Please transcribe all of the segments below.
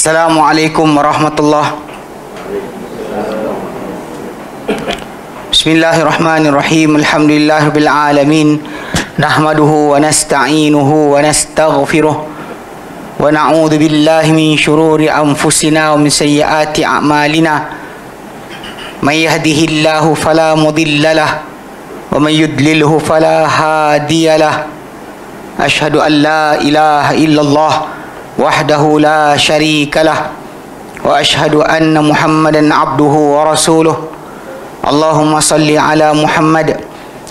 Assalamualaikum warahmatullahi. Bismillahirrahmanirrahim. Alhamdulillahirabbil alamin. Nahmaduhu wa nasta'inuhu wa nastaghfiruh. Wa na'udzu billahi min shururi anfusina wa min sayyiati a'malina. May yahdihillahu fala mudilla lahu wa may yudlilhu fala hadiya lahu. Asyhadu an la ilaha illallah wahdahu la syarika lah wa asyhadu anna Muhammadan abduhu wa rasuluh. Allahumma salli ala Muhammad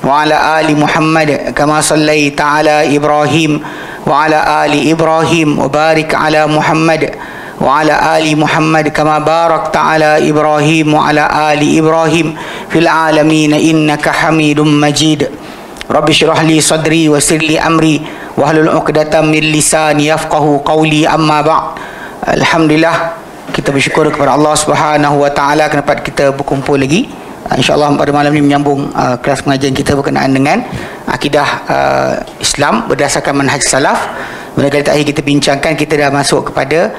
wa ala ali Muhammad kama sallaita ala Ibrahim wa ala ali Ibrahim wa barik ala Muhammad wa ala ali Muhammad kama barakta ala Ibrahim wa ala ali Ibrahim fil alamin innaka Hamidum Majid. Rabbi syrah li sadri wa yassir li amri wahlul 'uqdatam min lisani yafqahu qawli, amma ba'd. Alhamdulillah, kita bersyukur kepada Allah Subhanahu wa taala kerana kita berkumpul lagi. InsyaAllah pada malam ini menyambung kelas pengajian kita berkenaan dengan akidah Islam berdasarkan manhaj salaf. Pada kali terakhir kita bincangkan, kita dah masuk kepada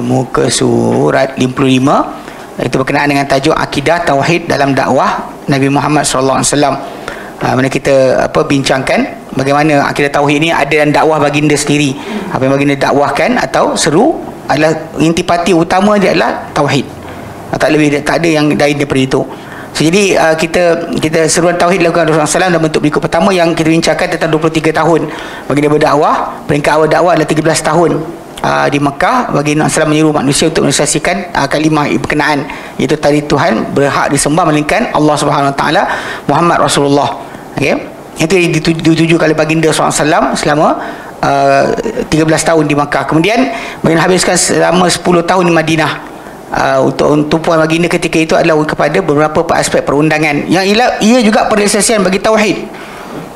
muka surat 55, itu berkenaan dengan tajuk akidah tauhid dalam dakwah Nabi Muhammad SAW. Mana kita bincangkan bagaimana akidah tauhid ini ada dalam dakwah baginda sendiri. Apa yang baginda dakwahkan atau seru adalah intipati utama dia adalah tauhid. Tak lebih, tak ada yang lain daripada itu. So, jadi kita seruan tauhid dilakukan Rasulullah SAW dalam bentuk berikut. Pertama yang kita bincangkan tentang 23 tahun baginda berdakwah. Peringkat awal dakwah adalah 13 tahun di Mekah. Baginda SAW menyeru manusia untuk menyelesaikan kalimah berkenaan, iaitu tadi Tuhan berhak disembah melainkan Allah Subhanahu Wa Taala, Muhammad Rasulullah. Okay? Itu dituju oleh baginda SAW selama 13 tahun di Makkah. Kemudian baginda habiskan selama 10 tahun di Madinah. Untuk tumpuan baginda ketika itu adalah kepada beberapa aspek perundangan yang ia juga perselesaian bagi tauhid.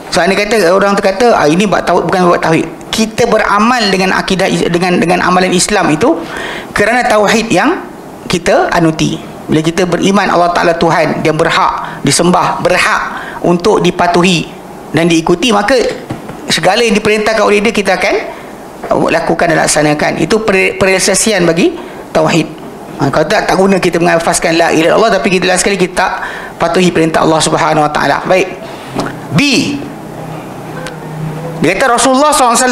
So anda kata, orang tu kata ini bukan buat tauhid. Kita beramal dengan akidah, dengan amalan Islam itu kerana tauhid yang kita anuti. Bila kita beriman Allah Ta'ala Tuhan yang berhak disembah, berhak untuk dipatuhi dan diikuti, maka segala yang diperintahkan oleh dia kita akan lakukan dan laksanakan. Itu perselesaian bagi tauhid. Kalau tak guna kita menghafazkan la ilaha illallah, tapi kita last sekali kita tak patuhi perintah Allah Subhanahu Wa Taala. Baik. B, dia kata Rasulullah SAW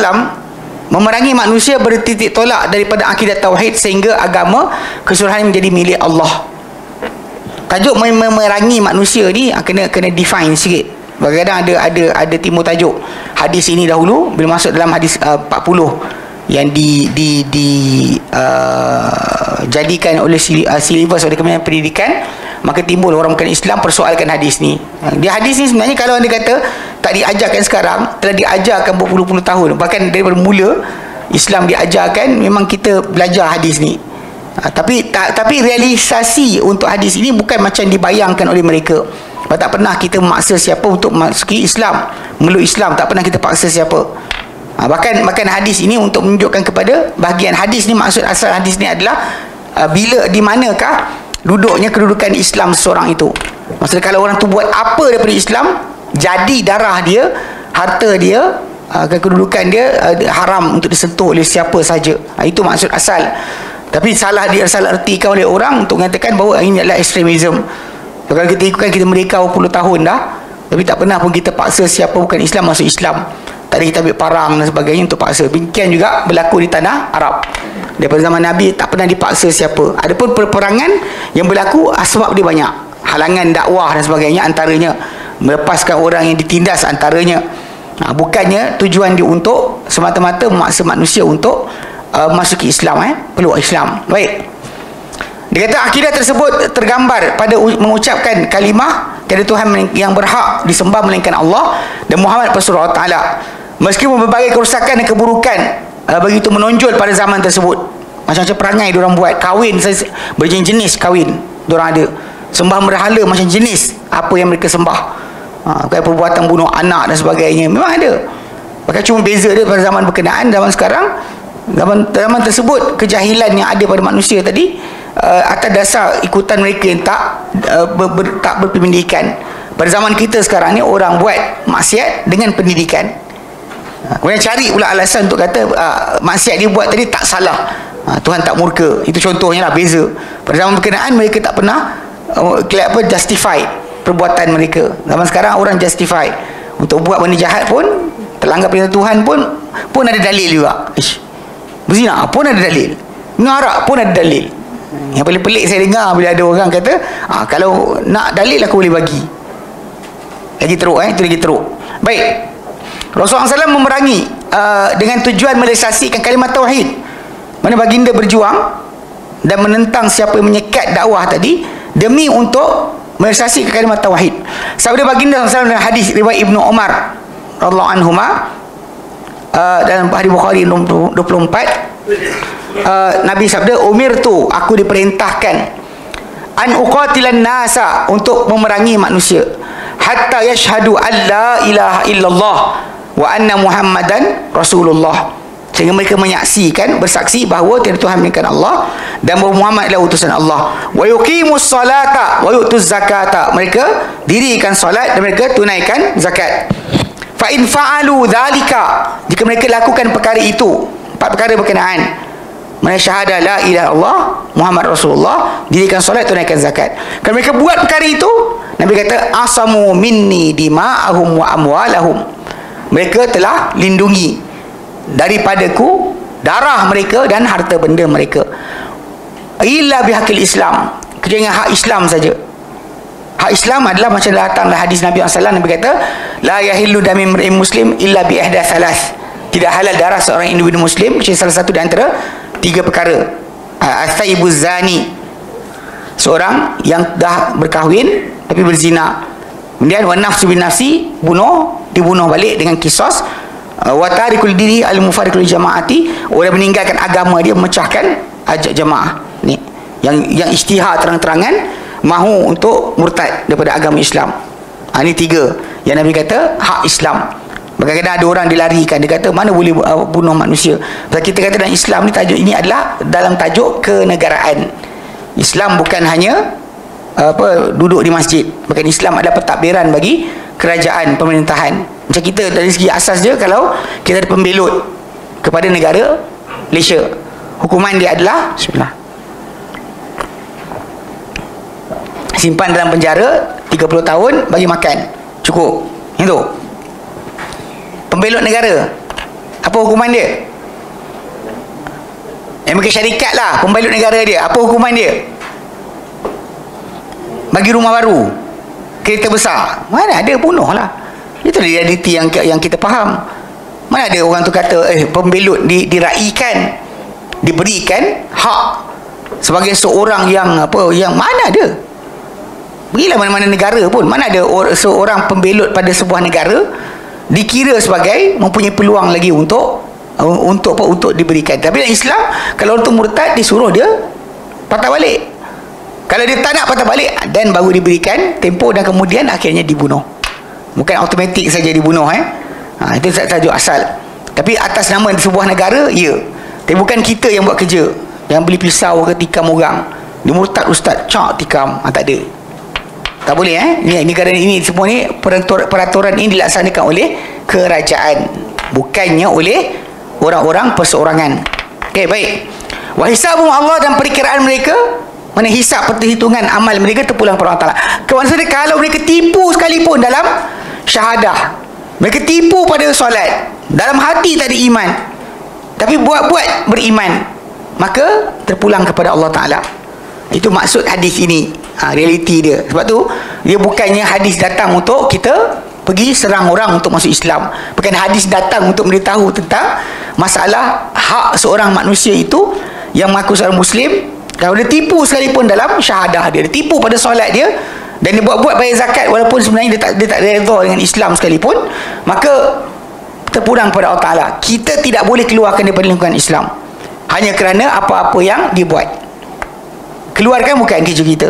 memerangi manusia bertitik tolak daripada akidah tauhid sehingga agama keseluruhan menjadi milik Allah. Tajuk memerangi manusia ni kena define sikit. Kadang-kadang ada timbul tajuk hadis ini dahulu bila masuk dalam hadis 40 yang jadikan oleh silibus oleh Kementerian Pendidikan, maka timbul orang bukan Islam persoalkan hadis ni. Dia hadis ni sebenarnya kalau anda kata tak diajarkan sekarang, telah diajarkan berpuluh-puluh tahun, bahkan daripada mula Islam diajarkan, memang kita belajar hadis ni. Tapi realisasi untuk hadis ini bukan macam dibayangkan oleh mereka. Tak pernah kita memaksa siapa untuk masuki Islam, meluk Islam, tak pernah kita paksa siapa. Bahkan hadis ini untuk menunjukkan kepada bahagian hadis ni, maksud asal hadis ni adalah bila di manakah duduknya kedudukan Islam seseorang itu. Maksudnya kalau orang tu buat apa daripada Islam, jadi darah dia, harta dia, kedudukan dia haram untuk disentuh oleh siapa saja. Itu maksud asal. Tapi salah ertikan oleh orang untuk mengatakan bahawa ini adalah ekstremisme. Kalau kita ikutkan, kita merdeka berpuluh tahun dah, tapi tak pernah pun kita paksa siapa bukan Islam masuk Islam. Tak ada kita ambil parang dan sebagainya untuk paksa. Demikian juga berlaku di tanah Arab. Daripada zaman Nabi tak pernah dipaksa siapa. Adapun peperangan yang berlaku sebab dia banyak. Halangan dakwah dan sebagainya, antaranya melepaskan orang yang ditindas antaranya. Bukannya tujuan dia untuk semata-mata memaksa manusia untuk masuki Islam, peluk Islam. Baik. Dia kata akidah tersebut tergambar pada mengucapkan kalimah tiada Tuhan yang berhak disembah melainkan Allah dan Muhammad Rasulullah Ta'ala. Meskipun berbagai kerosakan dan keburukan begitu menonjol pada zaman tersebut. Macam-macam perangai diorang buat, kahwin berjenis-jenis kahwin diorang ada, sembah berhala macam jenis apa yang mereka sembah, perbuatan bunuh anak dan sebagainya memang ada. Bahkan cuma beza dia pada zaman berkenaan. Zaman sekarang, zaman tersebut, kejahilan yang ada pada manusia tadi atas dasar ikutan mereka yang tak berpendidikan. Pada zaman kita sekarang ni, orang buat maksiat dengan pendidikan. Kemudian cari pula alasan untuk kata maksiat dia buat tadi tak salah. Tuhan tak murka. Itu contohnya lah, beza. Pada zaman berkenaan mereka tak pernah justify perbuatan mereka. Zaman sekarang orang justify untuk buat benda jahat pun, terlanggar perintah Tuhan pun ada dalil juga. Berzina pun ada dalil, mengarak pun ada dalil. Yang paling pelik saya dengar bila ada orang kata, kalau nak dalil aku boleh bagi. Lagi teruk, itu lagi teruk. Baik, Rasulullah SAW memerangi dengan tujuan merealisasikan kalimat tauhid. Mana baginda berjuang dan menentang siapa yang menyekat dakwah tadi demi untuk merealisasikan kalimat tauhid. Sabda baginda SAW dalam hadis riwayat Ibnu Umar radhiyallahu anhuma, dalam hadis Bukhari 24, Nabi sabda, umirtu, aku diperintahkan, an uqatilan nasa, untuk memerangi manusia, hatta yashhadu an la ilaha illallah wa anna muhammadan rasulullah, sehingga mereka menyaksikan, bersaksi bahawa tiada Tuhan melainkan Allah dan bahawa Muhammad adalah utusan Allah. Wa yuqimus salata wa yu'tuz zakata, mereka dirikan solat dan mereka tunaikan zakat. Fa in fa'alu dzalika, jika mereka lakukan perkara itu, 4 perkara berkenaan, mana syahadah la ilaha illallah Muhammad Rasulullah, dirikan solat, tunaikan zakat. Kalau mereka buat perkara itu, Nabi kata, asamu minni dima'ahum wa amwalahum, mereka telah lindungi daripadaku darah mereka dan harta benda mereka, illa bihaqil Islam, kecuali hak Islam saja. Hak Islam adalah macam datang dalam hadis Nabi SAW. Nabi kata, la yahillu dami imri'in muslim illa bi ihda thalath, tidak halal darah seorang individu muslim kecuali salah satu di antara 3 perkara. As-sayyibuz zani, seorang yang dah berkahwin tapi berzina. Kemudian wa nafsu bin nafsi, dibunuh balik dengan kisos. Wa tarikul diri al-mufarriqul jamaati, orang meninggalkan agama dia, memecahkan jamaah. Ni yang isytihar terang-terangan mahu untuk murtad daripada agama Islam. Ini 3 yang Nabi kata hak Islam. Kadang-kadang ada orang dilarikan, dia kata mana boleh bunuh manusia. Sebab kita kata dalam Islam ni, tajuk ini adalah dalam tajuk kenegaraan. Islam bukan hanya duduk di masjid, bahkan Islam adalah pentadbiran bagi kerajaan, pemerintahan. Macam kita dari segi asas dia, kalau kita ada pembelot kepada negara Malaysia, hukuman dia adalah simpan dalam penjara 30 tahun, bagi makan, cukup. Itu pembelot negara. Apa hukuman dia? Mungkin syarikat lah pembelot negara dia. Apa hukuman dia? Bagi rumah baru, kereta besar. Mana ada, bunuh lah. Itu realiti yang kita faham. Mana ada orang tu kata pembelot diraikan, diberikan hak sebagai seorang yang mana ada? Pergilah mana-mana negara pun, mana ada seorang pembelot pada sebuah negara dikira sebagai mempunyai peluang lagi untuk diberikan. Tapi dalam Islam, kalau orang tu murtad, disuruh dia patah balik. Kalau dia tak nak patah balik, dan baru diberikan tempoh, dan kemudian akhirnya dibunuh. Bukan automatik saja dibunuh. Itu tajuk asal. Tapi atas nama sebuah negara, ya. Tapi bukan kita yang buat kerja, yang beli pisau ke tikam orang. Dia murtad ustaz, cak tikam. Tak ada. Tak boleh. Negara ini semua ni, peraturan ini dilaksanakan oleh kerajaan, bukannya oleh orang-orang perseorangan. Okey, baik. Wa hisabum Allah, dan perkiraan mereka, mana hisab, perhitungan amal mereka terpulang kepada Allah Ta'ala. Maksudnya kalau mereka tipu sekalipun dalam syahadah, mereka tipu pada solat, dalam hati tak ada iman, tapi buat-buat beriman, maka terpulang kepada Allah Ta'ala. Itu maksud hadis ini. Realiti dia. Sebab tu dia bukannya hadis datang untuk kita pergi serang orang untuk masuk Islam. Bukan hadis datang untuk memberitahu tentang masalah hak seorang manusia itu yang mengaku seorang Muslim. Kalau dia tipu sekalipun dalam syahadah dia tipu pada solat dia, dan dia buat-buat bayar zakat walaupun sebenarnya dia tak redha dengan Islam sekalipun, maka terpulang kepada Allah Ta'ala. Kita tidak boleh keluarkan daripada lingkungan Islam hanya kerana apa-apa yang dia buat. Keluarkan bukan kerja kita.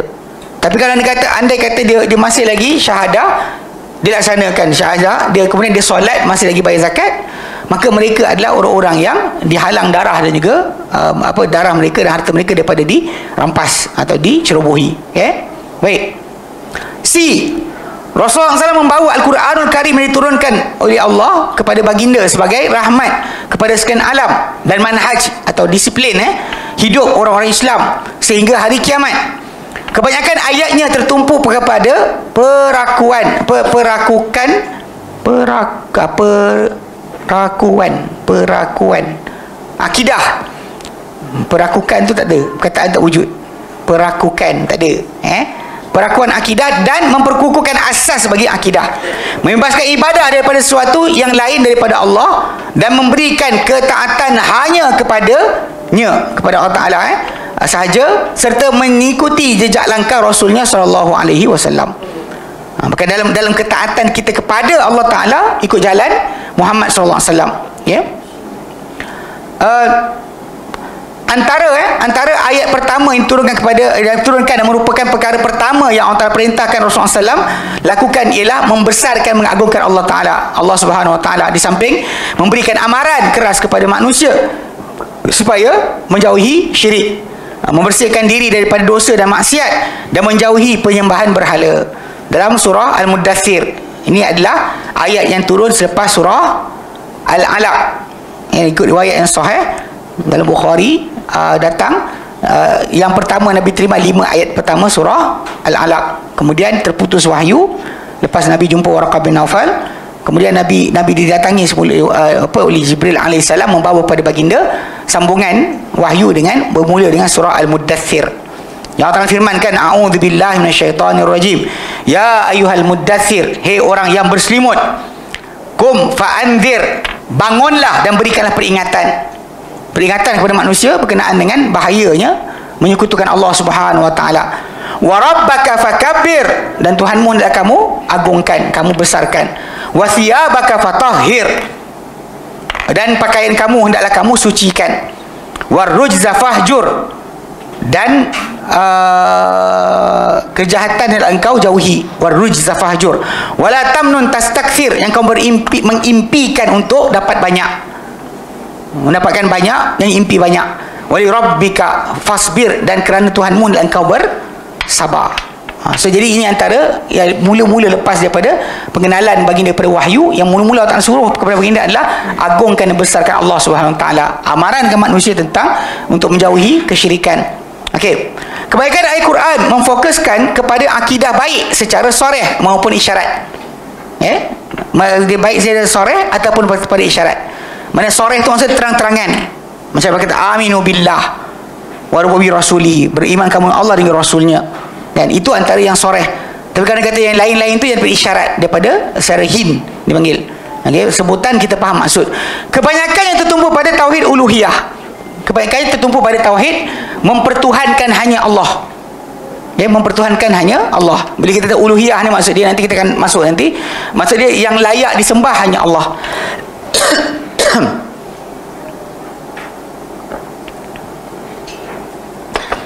Tapi kalau andai kata dia masih lagi syahadah, dia laksanakan syahadah, dia kemudian dia solat, masih lagi bayar zakat, maka mereka adalah orang-orang yang dihalang darah dan juga darah mereka dan harta mereka daripada dirampas atau dicerobohi. Okay? Baik. C. Rasulullah SAW membawa Al-Quranul Karim yang diturunkan oleh Allah kepada baginda sebagai rahmat kepada sekalian alam dan manhaj atau disiplin hidup orang-orang Islam sehingga hari kiamat. Kebanyakan ayatnya tertumpu kepada perakuan akidah. Perakukan tu tak ada, perkataan tak wujud. Perakukan tak ada, perakuan akidah dan memperkukuhkan asas bagi akidah, membebaskan ibadah daripada sesuatu yang lain daripada Allah dan memberikan ketaatan hanya kepada Allah Ta'ala sahaja, serta mengikuti jejak langkah Rasulnya sallallahu alaihi wasallam. Maka dalam ketaatan kita kepada Allah Ta'ala, ikut jalan Muhammad sallallahu alaihi wasallam, ya. Antara ayat pertama yang turunkan dan merupakan perkara pertama yang Allah Ta'ala perintahkan Rasulullah SAW lakukan ialah membesarkan, mengagungkan Allah Ta'ala, Allah Subhanahu Wa Ta'ala, di samping memberikan amaran keras kepada manusia supaya menjauhi syirik, membersihkan diri daripada dosa dan maksiat, dan menjauhi penyembahan berhala. Dalam surah Al-Muddathir, ini adalah ayat yang turun selepas surah Al-Alaq, yang ikut riwayat yang sahih dalam Bukhari. Datang yang pertama Nabi terima 5 ayat pertama surah Al-Alaq, kemudian terputus wahyu lepas Nabi jumpa Waraqah bin Naufal. Kemudian Nabi didatangi oleh Jibril alaihissalam membawa pada baginda sambungan wahyu dengan bermula dengan surah Al-Muddathir. Yang Allah firmankan, a'udzubillahi minasyaitonirrajim, ya ayyuhal muddathir, hei orang yang berselimut, kum fa'anzir, bangunlah dan berikanlah peringatan kepada manusia berkenaan dengan bahayanya menyekutukan Allah Subhanahu Wa Taala. Wa rabbaka fakabbir, dan Tuhanmu hendaklah kamu agungkan, kamu besarkan. Wa thiyabaka fatahhir, dan pakaian kamu hendaklah kamu sucikan. War rujza fahjur, dan kejahatan hendaklah engkau jauhi. War rujza fahjur. Wala tamnun tastakthir, yang kau mengimpikan untuk dapat banyak, mendapatkan banyak dan impi banyak. Wali rabbika fasbir, dan kerana Tuhanmu dan engkau bersabar. So jadi ini antara yang mula-mula lepas daripada pengenalan baginda daripada wahyu, yang mula-mula Allah suruh kepada baginda adalah agungkan dan besarkan Allah Subhanahu Wa Taala, amaran ke manusia tentang untuk menjauhi kesyirikan. Okey, kebaikan ayat Quran memfokuskan kepada akidah baik secara soreh maupun isyarat. Baik secara soreh ataupun pada isyarat. Mana soreh itu maksud terang-terangan, macam kata aminu billah wa bi rasuli, beriman kamu Allah dengan rasulnya, dan itu antara yang soreh. Tapi kadang kata yang lain-lain itu yang berisyarat daripada secara hin dipanggil. Sebutan kita faham maksud. Kebanyakan yang tertumpu pada tauhid uluhiyah, kebanyakan yang tertumpu pada tauhid mempertuhankan hanya Allah. Mempertuhankan hanya Allah. Bila kita kata uluhiyah ni, maksud dia, nanti kita akan masuk nanti, maksud dia yang layak disembah hanya Allah.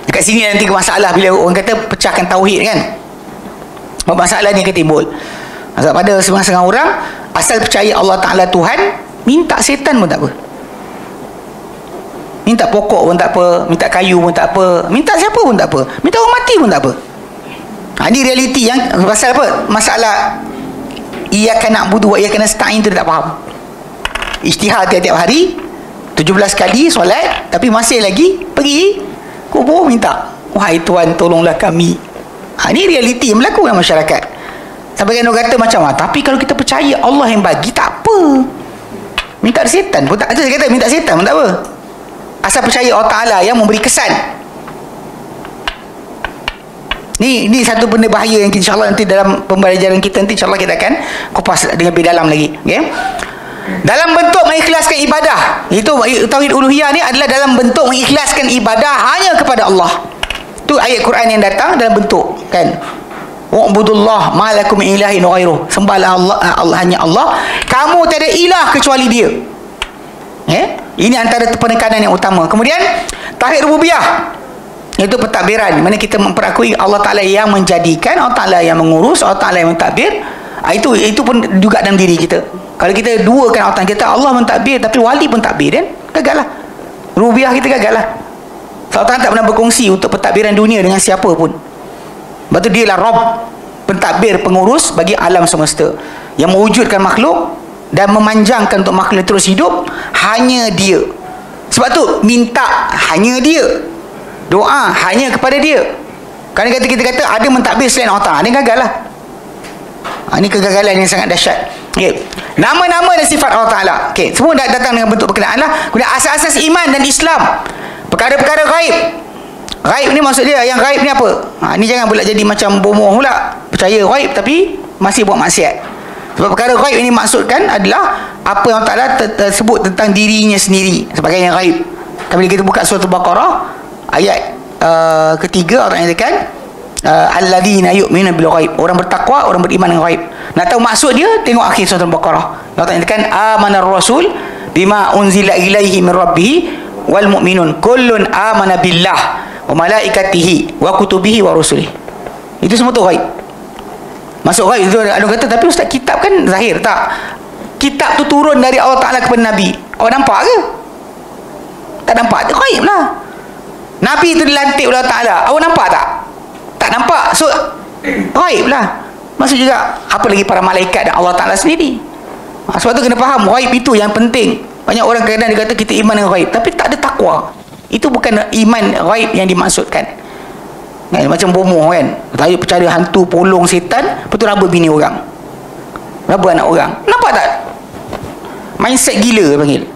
Dekat sini nanti masalah bila orang kata pecahkan tauhid kan, masalah ni akan timbul. Sebab pada setengah-setengah orang asal percaya Allah Ta'ala Tuhan, minta setan pun tak apa, minta pokok pun tak apa, minta kayu pun tak apa, minta siapa pun tak apa, minta orang mati pun tak apa. Ini realiti yang pasal apa? Masalah iyyaka na'budu wa iyyaka nasta'in tu tak faham. Ijtihad tiap-tiap hari 17 kali solat, tapi masih lagi pergi kubur minta, wahai Tuhan tolonglah kami. Ini realiti yang berlaku dalam masyarakat. Sampai kan orang kata macam, tapi kalau kita percaya Allah yang bagi, tak apa, minta setan pun tak. Saya kata minta setan pun tak apa, asal percaya Allah Ta'ala yang memberi kesan. Ini satu benda bahaya yang insyaAllah nanti dalam pembelajaran kita nanti insyaAllah kita akan kupas dengan lebih dalam lagi. Dalam bentuk mengikhlaskan ibadah, itu tauhid uluhiyah ni adalah dalam bentuk mengikhlaskan ibadah hanya kepada Allah. Tu ayat Quran yang datang dalam bentuk kan, wa'budullah ma lakum min ilahin ghairuh, sembahlah Allah hanya Allah, kamu tiada ilah kecuali dia. Ini antara penekanan yang utama. Kemudian tauhid rububiyah, iaitu pentadbiran, mana kita memperakui Allah Ta'ala yang menjadikan, Allah Ta'ala yang mengurus, Allah Ta'ala yang mentadbir. Itu pun juga dalam diri kita. Kalau kita duakan Allah, kita Allah mentadbir tapi wali pun takbir, kan gagal lah, rububiyah kita gagal lah. Allah Ta'ala tak pernah berkongsi untuk pentadbiran dunia dengan siapa pun. Sebab tu dia lah Rabb, pentadbir, pengurus bagi alam semesta, yang mewujudkan makhluk dan memanjangkan untuk makhluk terus hidup, hanya dia. Sebab tu minta hanya dia, doa hanya kepada dia. Kerana kita kata ada mentadbir selain Allah Ta'ala, ini gagal lah. Ini kegagalan yang sangat dahsyat. Okay. Nama-nama dan sifat Allah Ta'ala, okay, semua dah datang dengan bentuk berkenaan lah. Kemudian asas-asas iman dan Islam, perkara-perkara gaib. Gaib ni maksud dia, yang gaib ni apa? Ni jangan pula jadi macam bomoh pula, percaya gaib tapi masih buat maksiat. Sebab perkara gaib ini maksudkan adalah apa yang Allah Ta'ala tersebut tentang dirinya sendiri sebagai yang gaib. Kalau kita buka surah Al-Baqarah ayat ketiga, Allah nyatakan alladzina yu'minuna bil ghaib, orang bertakwa, orang beriman dengan gaib. Nak tahu maksud dia, tengok akhir surah Al-Baqarah. Allah nyatakan amanar rasul bima unzila ilaihi min rabbih wal mu'minun kullun amana billah wa malaikatihi wa kutubihi wa rusulihi. Itu semua tu gaib. Masuk gaib itu ada kata, tapi ustaz kitab kan zahir. Tak. Kitab tu turun dari Allah Ta'ala kepada Nabi. Awak nampak ke? Tak nampak. Itu gaib lah. Nabi itu dilantik oleh Allah Ta'ala. Awak nampak tak? Tak nampak. So gaib lah. Maksud juga apa lagi para malaikat dan Allah Ta'ala sendiri. Sebab tu kena faham, gaib itu yang penting. Banyak orang kadang-kadang dia kata kita iman dengan gaib, tapi tak ada takwa. Itu bukan iman gaib yang dimaksudkan. Macam bomoh kan, saya percaya hantu, polong, setan, betul raba bini orang, raba anak orang. Nampak tak? Mindset gila panggil.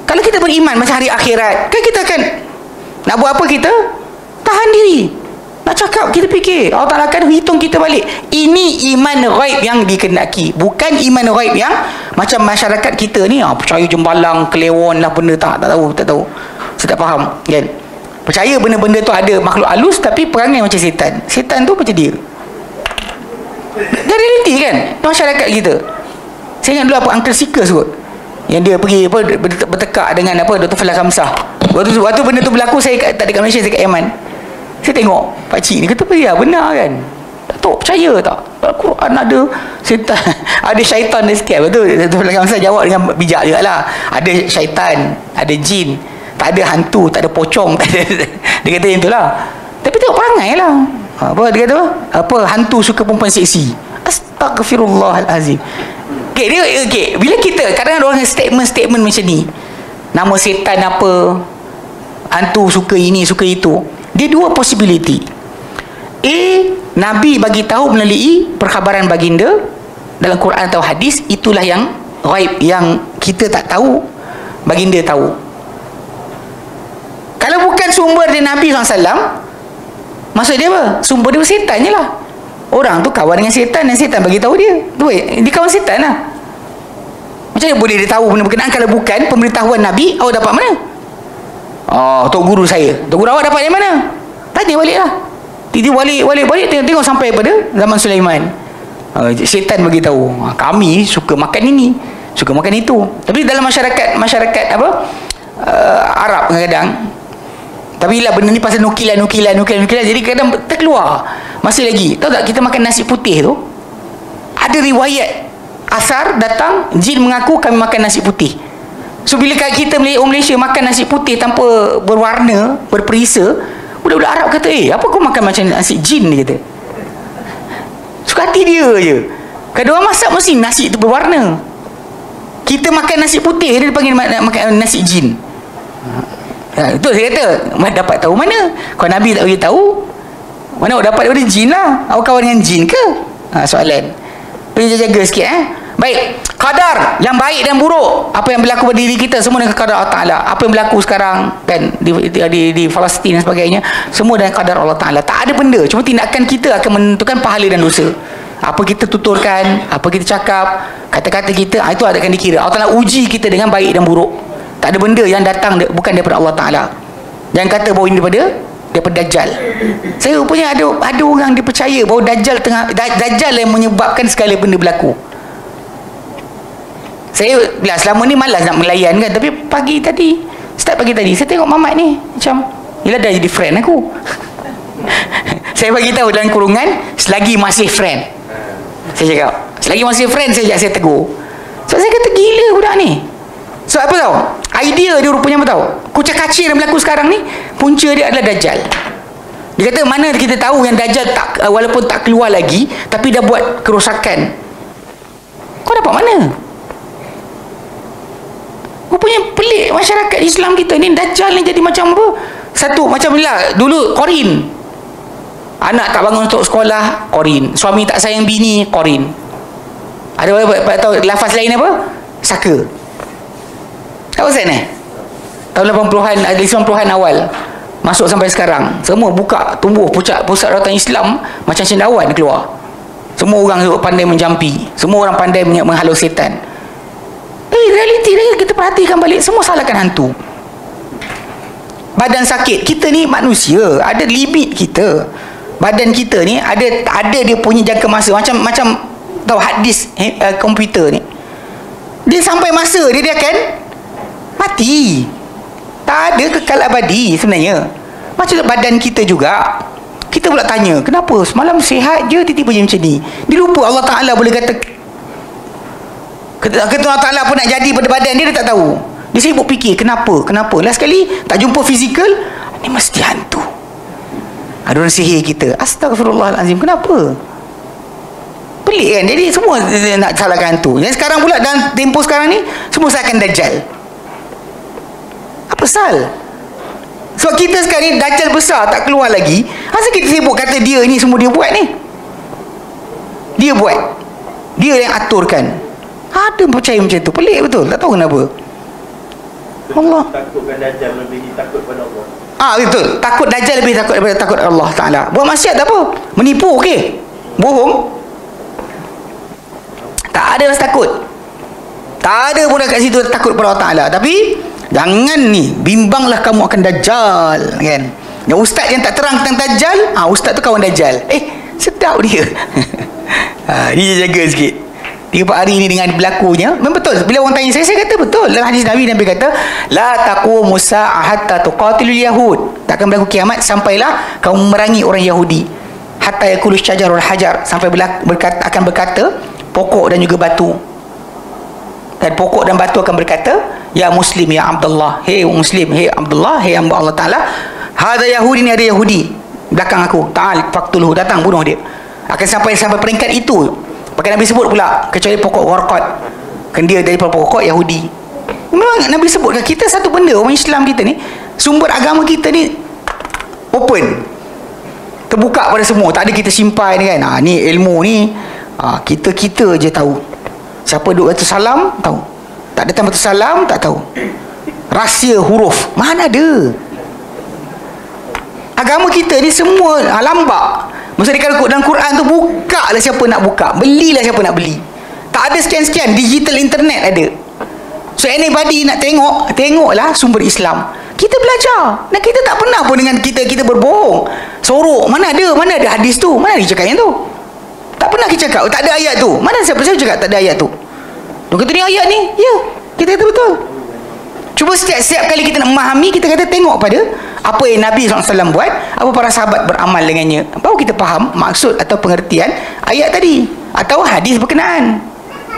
Kalau kita beriman macam hari akhirat, kan kita akan nak buat apa? Kita tahan diri. Nak cakap, kita fikir Allah Ta'ala akan hitung kita balik. Ini iman gaib yang dikendaki, bukan iman gaib yang macam masyarakat kita ni percaya jembalang, kelewon lah benda, tak tahu. Saya tak faham kan. Percaya benda-benda tu ada makhluk halus, tapi perangai macam setan. Setan tu macam dia. Dia realiti kan masyarakat kita. Saya ingat dulu apa Uncle Seekers kot, yang dia pergi apa bertekak dengan apa Dr. Falah Khamsah. Waktu benda tu berlaku, saya tak dekat Malaysia, saya kat Yaman. Saya tengok pakcik ni kata, ya benar kan, tak tahu percaya tak Al-Quran ada setan ada syaitan dia sikit. Betul Dr. Falah Khamsah jawab dengan bijak jugalah. Ada syaitan, ada jin, tak ada hantu, tak ada pocong, tak ada. Dia kata yang itulah. Tapi tengok perangai lah. Apa dia kata apa? Hantu suka perempuan seksi. Astaghfirullahalazim. Okay, bila kita kadang-kadang orang statement macam ni, nama setan apa, hantu suka ini, suka itu, dia dua possibility. A, Nabi bagi tahu melalui perkhabaran baginda dalam Quran atau hadis, itulah yang gaib yang kita tak tahu, baginda tahu. Kalau bukan sumber dari Nabi SAW, maksud dia apa? Sumber dia setan je lah. Orang tu kawan dengan setan dan setan bagi tahu dia. Dia kawan setan lah. Macam mana boleh dia tahu benda berkenaan kalau bukan pemberitahuan Nabi? Awak dapat mana? Tok guru saya. Tok guru awak dapat dari mana? Tanya balik lah. Balik tengok sampai pada zaman Sulaiman. Setan bagi tahu. Kami suka makan ini, suka makan itu. Tapi dalam masyarakat apa? Arab kadang-kadang. Tapi lah benda ni pasal nukilan, jadi kadang terkeluar. Masih lagi, tahu tak kita makan nasi putih tu, ada riwayat asar datang, jin mengaku kami makan nasi putih. So bila kita orang Malaysia makan nasi putih tanpa berwarna, berperisa, budak-budak Arab kata, apa kau makan macam nasi jin ni, kata. Suka hati dia je. Kalau orang masak mesti nasi tu berwarna. Kita makan nasi putih, dia panggil makan nasi jin. Itu saya kata, dapat tahu mana? Kalau Nabi tak bagi tahu, mana awak dapat daripada jin lah. Awak kawan dengan jin ke? Soalan. Pergi jaga sikit. Baik, qadar yang baik dan buruk, apa yang berlaku pada diri kita, semua dengan qadar Allah Ta'ala. Apa yang berlaku sekarang kan di Palestin dan sebagainya, semua dengan qadar Allah Ta'ala. Tak ada benda, cuma tindakan kita akan menentukan pahala dan dosa. Apa kita tuturkan, apa kita cakap, kata-kata kita, itu akan dikira. Allah Ta'ala uji kita dengan baik dan buruk. Tak ada benda yang datang bukan daripada Allah Ta'ala. Jangan kata bahawa ini daripada Dajjal. Saya rupanya ada orang dia percaya bahawa Dajjal yang menyebabkan segala benda berlaku. Saya selama ni malas nak melayan kan, tapi pagi tadi saya tengok Mamat ni macam yelah dah jadi friend aku. Saya bagi tahu dalam kurungan, selagi masih friend. Saya cakap selagi masih friend, saya tegur. So saya kata gila budak ni. So apa tahu? Idea dia rupanya apa tahu? Kucak-kacir yang berlaku sekarang ni, punca dia adalah Dajjal. Dia kata mana kita tahu yang Dajjal walaupun tak keluar lagi, tapi dah buat kerosakan. Kau dapat mana? Rupanya pelik masyarakat Islam kita ni. Dajjal ni jadi macam apa? Satu, macam bila dulu Qorin, anak tak bangun untuk sekolah, Qorin. Suami tak sayang bini, Qorin. Ada apa tahu lafaz lain apa? Saka. Tak pasal ni? Tahun 80-an, 90-an awal masuk sampai sekarang, semua buka, tumbuh pusat rawatan Islam macam cendawan keluar. Semua orang pandai menjampi, semua orang pandai menghalau setan. Realiti dia kita perhatikan balik, semua salahkan hantu. Badan sakit, kita ni manusia, ada limit kita. Badan kita ni ada dia punya jangka masa. Macam tahu hard disk komputer ni, dia sampai masa dia akan mati. Tak ada kekal abadi sebenarnya. Macam badan kita juga. Kita pula tanya, kenapa semalam sihat je tiba-tiba je macam ni? Dia lupa Allah Ta'ala boleh kata Allah Ta'ala pun nak jadi pada badan dia, dia tak tahu. Dia sibuk fikir kenapa. Last sekali tak jumpa fizikal, ni mesti hantu. Ada orang sihir kita. Astagfirullahalazim, kenapa? Pelik kan? Jadi semua nak salahkan hantu. Dan sekarang pula dalam tempoh sekarang ni, semua salahkan Dajjal. Apa sal? Sebab kita sekarang ni Dajjal besar tak keluar lagi. Asal kita sibuk kata dia ni semua dia buat ni? Dia buat, dia yang aturkan. Ada percaya macam tu. Pelik betul. Tak tahu kenapa. Allah takutkan Dajjal lebih takut pada Allah. Betul. Takut Dajjal lebih takut daripada takut Allah Ta'ala. Buat maksiat tak apa, menipu okey, bohong tak ada rasa takut. Tak ada pun kat situ takut pada Allah Ta'ala. Tapi jangan ni, bimbanglah kamu akan Dajjal kan. Yang ustaz yang tak terang tentang Dajjal, ustaz tu kawan Dajjal. Sedap dia. Dia jaga sikit. 3-4 hari ni dengan berlakunya. Memang betul. Bila orang tanya saya kata betul. Dalam hadis Nabi kata, la taqumu sa'ah hatta tuqatilul yahud. Takkan berlaku kiamat sampailah kamu memerangi orang Yahudi. Hatta yakulu syajarul hajar, sampai akan berkata pokok dan juga batu. Dan pokok dan batu akan berkata, ya Muslim, ya Abdullah, hei Muslim, hei Abdullah, hei hamba Allah Ta'ala, hada Yahudi, ni ada Yahudi belakang aku, ta'al faqtuluhu, datang bunuh dia. Akan sampai peringkat itu. Bahkan Nabi sebut pula, kecuali pokok warqat, kan dia daripada pokok Yahudi. Memang Nabi sebutkan kita satu benda, orang Islam kita ni, sumber agama kita ni open, terbuka pada semua. Tak ada kita simpan kan, ni ilmu ni kita je tahu. Siapa duduk batu salam tahu, tak datang batu salam tak tahu. Rahsia huruf mana ada. Agama kita ni semua lambak. Maksudnya kalau dalam Quran tu, buka lah siapa nak buka, belilah siapa nak beli. Tak ada sekian-sekian, digital internet ada. So anybody nak tengoklah sumber Islam. Kita belajar. Dan kita tak pernah pun dengan kita berbohong, sorok. Mana ada hadis tu, mana dia cakap yang tu. Tak pernah kita cakap tak ada ayat tu. Mana siapa cakap tak ada ayat tu? Dia kata ni ayat ni, ya, kita kata betul. Cuba setiap kali kita nak memahami, kita kata tengok pada apa yang Nabi SAW buat, apa para sahabat beramal dengannya, baru kita faham maksud atau pengertian ayat tadi atau hadis berkenaan.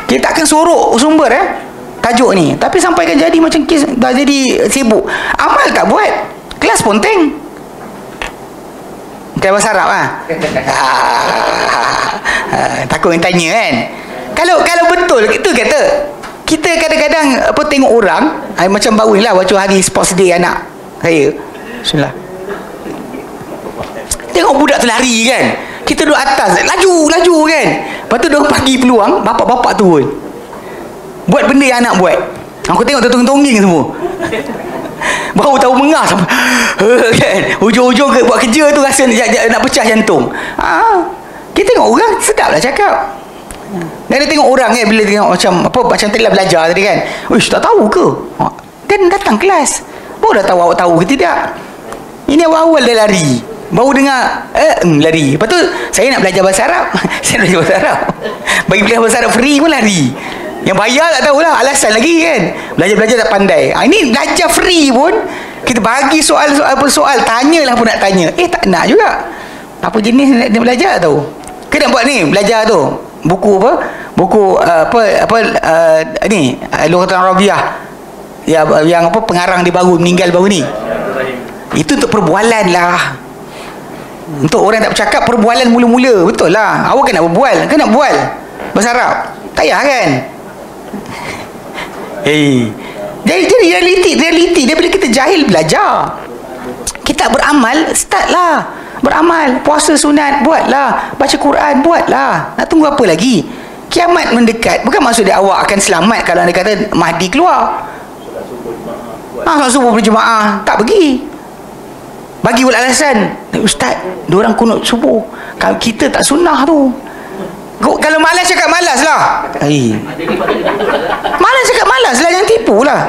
Kita tak akan sorok sumber tajuk ni, tapi sampaikan jadi macam kes, dah jadi sibuk. Amal tak buat, kelas ponteng. Bukan bahasa Arab takut yang tanya kan. Kalau betul itu kata, kita kadang-kadang tengok orang macam baru ni lah, waktu hari sports day anak saya, bismillah, tengok budak tu lari kan, kita duduk atas laju kan. Lepas tu dia bagi peluang bapak-bapak turun buat benda yang anak buat. Aku tengok tertongging semua. Baru tahu mengah sampai kan, hujung-hujung buat kerja tu rasa nak pecah jantung. Kita tengok orang sedap lah cakap. Dan dia tengok orang kan, bila tengok macam tadi lah belajar tadi kan, uish tak tahu ke, dan datang kelas baru dah tahu awak tahu ke tidak. Ini awal-awal dia lari, baru dengar lari. Lepas tu saya nak belajar bahasa Arab. Saya nak belajar bahasa Arab, bagi belajar bahasa Arab free pun lari. Yang bayar tak tahulah, alasan lagi kan, belajar tak pandai. Ini belajar free pun kita bagi soal, tanyalah pun nak tanya, tak nak juga. Apa jenis nak belajar tahu. Kena buat ni belajar tu buku ni Lughatan Arabiah yang pengarang dia meninggal baru ni. Itu untuk perbualan lah, untuk orang tak bercakap, perbualan mula-mula. Betul lah, awak kan nak berbual, kan nak bual bahasa Arab, tak payah kan. Jadi realiti dia, bila kita jahil belajar. Kita beramal, startlah beramal. Puasa sunat, buatlah. Baca Quran, buatlah. Nak tunggu apa lagi? Kiamat mendekat. Bukan maksud dia awak akan selamat kalau anda kata Mahdi keluar. Solat subuh berjemaah, tak pergi. Bagi alasan, Ustaz, diorang kunut subuh, kalau kita tak sunnah tu. Kalau malas cakap malas lah. Malas cakap malas lah, jangan tipu lah.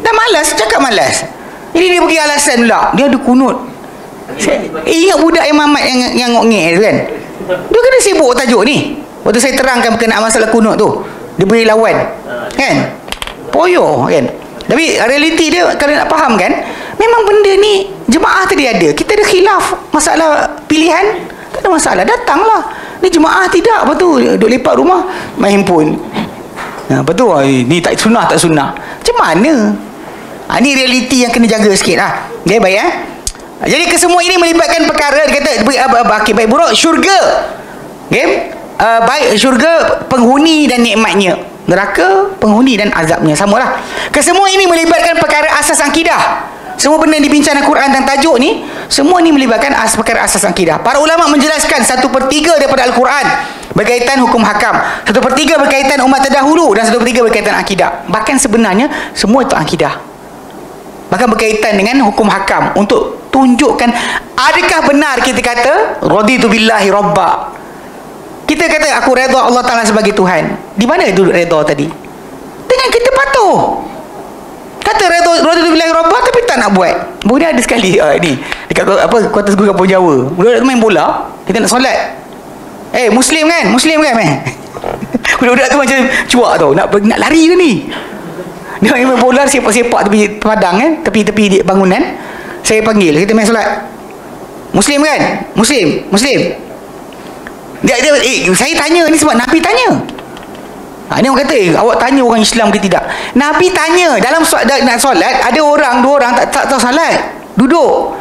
Dah malas cakap malas. Ini dia bagi alasan pula, dia ada kunut. Ingat budak Imam Ahmad yang ngok-ngek tu kan, dia kena sibuk tajuk ni. Waktu saya terangkan berkenaan masalah kunut tu, dia beri lawan kan, poyo kan. Tapi realiti dia, kalau nak faham kan, memang benda ni jemaah tadi ada, kita ada khilaf masalah pilihan, tak ada masalah, datanglah. Ni jemaah tidak, apa tu, duduk lepak rumah main handphone. Apa tu, ni tak sunnah, tak sunnah, macam mana? Ni realiti yang kena jaga sikit lah. Okay, baik jadi kesemua ini melibatkan perkara, dia kata baik buruk syurga, okay? Baik syurga, penghuni dan nikmatnya, neraka, penghuni dan azabnya, samalah. Kesemua ini melibatkan perkara asas akidah. Semua benda yang dibincang Al-Quran dan tajuk ni, semua ni melibatkan perkara asas akidah. Para ulama menjelaskan 1/3 daripada Al-Quran berkaitan hukum hakam, 1/3 berkaitan umat terdahulu, dan 1/3 berkaitan akidah. Bahkan sebenarnya semua itu akidah, bahkan berkaitan dengan hukum hakam, untuk tunjukkan adakah benar kita kata raditu billahi rabba. Kita kata aku redha Allah Ta'ala sebagai Tuhan. Di mana duduk redha tadi? Dengan kita patuh. Kata redha billahi rabba tapi tak nak buat. Kemudian ada sekali ni dekat Kuartus Guru Kampung Jawa, budak-budak main bola, kita nak solat. Muslim kan budak-budak tu macam cuak tau, nak lari ke ni. Dia main bola sepak-sepak tepi padang kan, tepi bangunan. Saya panggil, kita main solat. Muslim kan? Muslim. Dia saya tanya ni sebab Nabi tanya. Ni orang kata awak tanya orang Islam ke tidak. Nabi tanya dalam nak solat, ada orang, 2 orang tak tahu solat, duduk.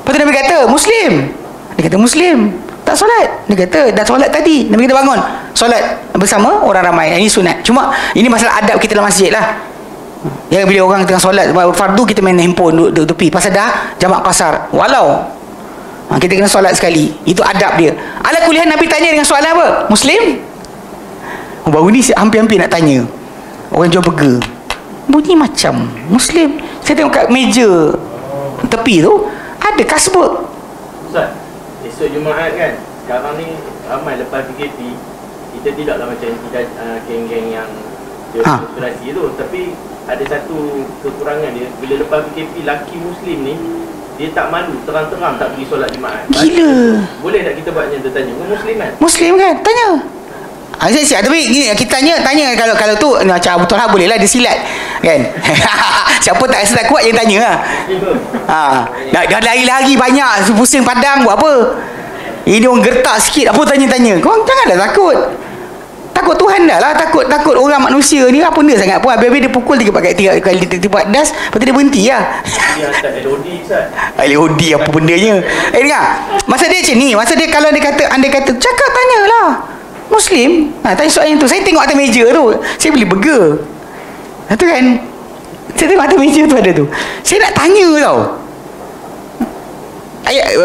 Lepas tu Nabi kata Muslim. Dia kata Muslim, tak solat. Dia kata dah solat tadi. Nabi kata bangun, solat bersama orang ramai. Ini sunat. Cuma ini masalah adab kita dalam masjid lah. Ya, bila orang tengah solat fardu, kita main handphone duduk tepi, pasal dah jamak kasar. Walau kita kena solat sekali, itu adab dia. Ala kuliah Nabi tanya dengan soalan apa? Muslim? Baru ni hampir-hampir nak tanya. Orang jual burger, bunyi macam Muslim. Saya tengok kat meja tepi tu ada kasbut. Ustaz, esok Jumaat kan, sekarang ni ramai lepas PKP, kita tidaklah macam geng-geng yang konspirasi tu, tapi ada satu kekurangan dia, bila lepas PKP laki Muslim ni dia tak malu terang-terang tak pergi solat Jumaat. Gila. Boleh tak kita buat macam tu, tanya Muslim kan? Muslim kan? Tanya. Tapi kita tanya kalau tu macam Abu Talha boleh lah, dia silat kan. Siapa tak rasa tak kuat yang tanya lah. Dah lari-lari banyak, pusing padang buat apa. Ini orang gertak sikit, apa tanya-tanya. Korang janganlah takut. Takut Tuhan dah lah, takut orang manusia ni apa benda sangat pun. Habis-habis dia pukul 3 kali tempat das, lepas tu dia berhenti lah. LOD apa bendanya. Dengar, masa dia macam ni, masa dia kalau anda kata cakap, tanyalah Muslim, tanya soalan tu. Saya tengok atas meja tu, saya boleh burger. Tu kan, saya tengok atas meja tu ada tu, saya nak tanya tau.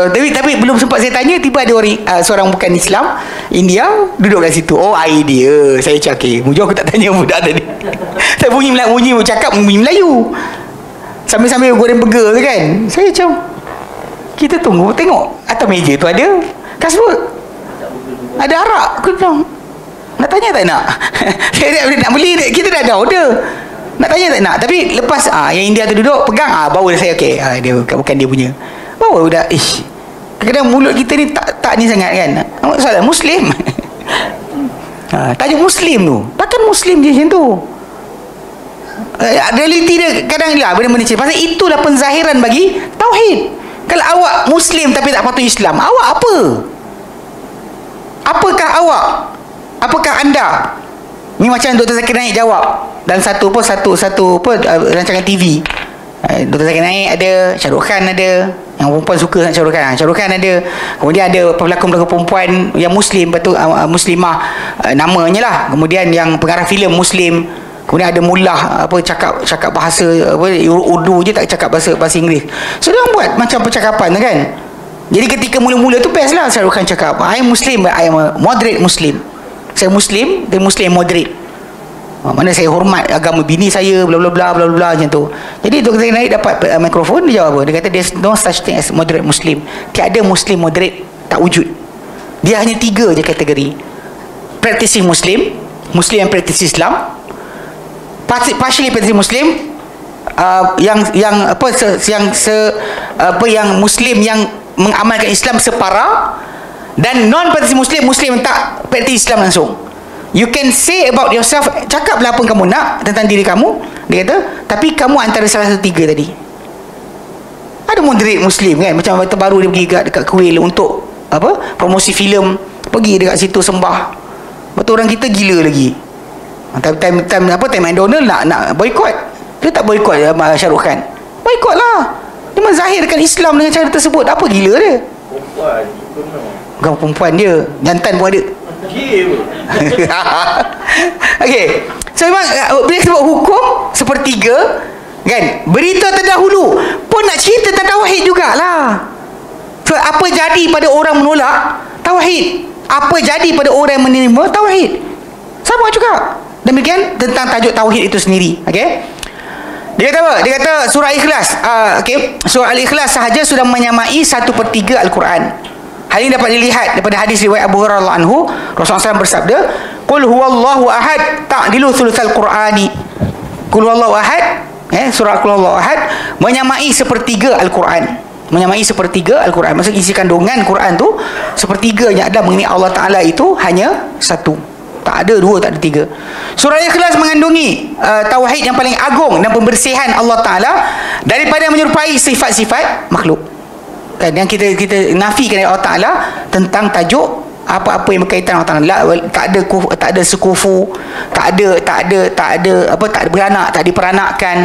Tapi belum sempat saya tanya, tiba ada orang, seorang bukan Islam, India, duduk kat situ. Idea. Saya cakap, okay, mujur aku tak tanya budak tadi. Saya bunyi cakap bunyi Melayu, sambil-sambil goreng burger tu kan. Saya macam, kita tunggu, tengok atas meja tu ada kasbut, ada arak. Aku bilang, nak tanya tak nak? Saya nak beli, kita dah ada order. Nak tanya tak nak? Tapi lepas yang India tu duduk pegang, baru saya okay, dia bukan dia punya. Bawa dah, kadang-kadang mulut kita ni tak ni sangat kan. Soalan Muslim. Tanya Muslim tu, takkan Muslim je macam tu. Realiti dia kadang lah benda-benda macam, pasal itulah penzahiran bagi tauhid. Kalau awak Muslim tapi tak patuh Islam, awak apa? Apakah awak? Apakah anda? Ni macam Dr. Zakir Naik jawab dalam satu rancangan TV. Dr. Zakir Naik ada, Shah Rukh Khan ada, yang perempuan suka Shah Rukh Khan. Shah Rukh Khan ada. Kemudian ada pelakon-pelakon perempuan yang Muslim, betul, Muslimah namanya lah. Kemudian yang pengarah filem Muslim. Kemudian ada mullah cakap bahasa Urdu je, tak cakap bahasa Inggeris. So dia buat macam percakapan kan. Jadi ketika mula-mula tu best lah Shah Rukh Khan cakap, I am Muslim, I am a moderate Muslim. Saya Muslim, dia Muslim moderate. Mana saya hormat agama bini saya, bla bla bla bla bla macam tu. Jadi Dr. Naik dapat mikrofon, dia jawab apa? Dia kata there's no such thing as moderate Muslim. Tiada Muslim moderate, tak wujud. Dia hanya 3 je kategori. Practicing Muslim, Muslim yang practice Islam, partially practicing Muslim, yang Muslim yang mengamalkan Islam separa, dan non-practicing Muslim, Muslim yang tak practice Islam langsung. You can say about yourself, cakaplah apa kamu nak tentang diri kamu, dia kata, tapi kamu antara salah satu 3 tadi. Ada moderate Muslim kan, macam terbaru dia pergi dekat Kuil untuk promosi filem, pergi dekat situ sembah. Betul, orang kita gila lagi. Time McDonald nak boykot, dia tak boykot Shah Rukh Khan. Boykot lah, dia menzahirkan Islam dengan cara tersebut. Apa gila dia? Bukan perempuan dia, jantan pun ada. Okey. So memang bila sebut hukum sepertiga kan, berita terdahulu pun nak cerita tentang tauhid jugalah. So apa jadi pada orang menolak tauhid? Apa jadi pada orang yang menerima tauhid? Sama juga. Demikian tentang tajuk tauhid itu sendiri. Okey. Dia kata apa? Dia kata surah Ikhlas. Okey, surah Al-Ikhlas sahaja sudah menyamai 1/3 Al-Quran. Hal ini dapat dilihat daripada hadis riwayat Abu Hurairah anhu, Rasulullah SAW bersabda, "Qul huwallahu ahad ta'dilu thulutsal Qur'ani." Qul huwallahu ahad, surah Qul huwallahu ahad menyamai 1/3 Al-Quran. Menyamai 1/3 Al-Quran. Maksud isi kandungan Quran tu 1/3 yang ada mengenai Allah Taala itu hanya 1. Tak ada 2, tak ada 3. Surah Ikhlas mengandungi tauhid yang paling agung dan pembersihan Allah Taala daripada menyerupai sifat-sifat makhluk. Kan, yang kita nafikan dari Allah Taala tentang tajuk apa-apa yang berkaitan dengan Allah Taala. Tak ada sekufu, tak ada beranak, tak diperanakan,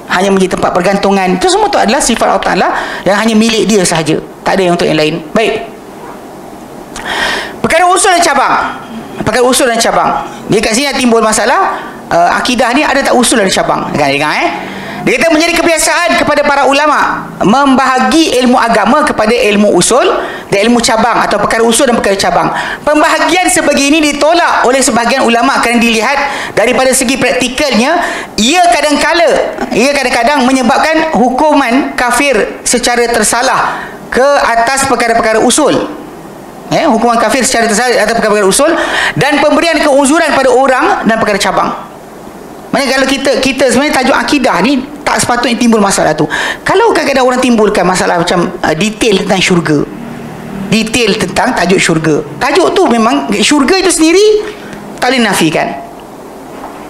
hanya menjadi tempat pergantungan. Itu semua tu adalah sifat Allah Taala yang hanya milik dia sahaja, tak ada yang untuk yang lain. Baik, perkara usul dan cabang. Perkara usul dan cabang, dia kat sini timbul masalah akidah ni ada tak usul dan cabang. Dengar dia kata menjadi kebiasaan kepada para ulama membahagi ilmu agama kepada ilmu usul dan ilmu cabang, atau perkara usul dan perkara cabang. Pembahagian sebegini ditolak oleh sebahagian ulama kerana dilihat daripada segi praktikalnya ia kadang-kadang menyebabkan hukuman kafir secara tersalah ke atas perkara-perkara usul. Hukuman kafir secara tersalah atas perkara-perkara usul dan pemberian keuzuran pada orang dan perkara cabang. Maksudnya kalau kita sebenarnya tajuk akidah ni tak sepatutnya timbul masalah tu. Kalau kadang-kadang orang timbulkan masalah macam detail tentang syurga, detail tentang tajuk syurga, tajuk tu memang syurga itu sendiri tak boleh nafikan,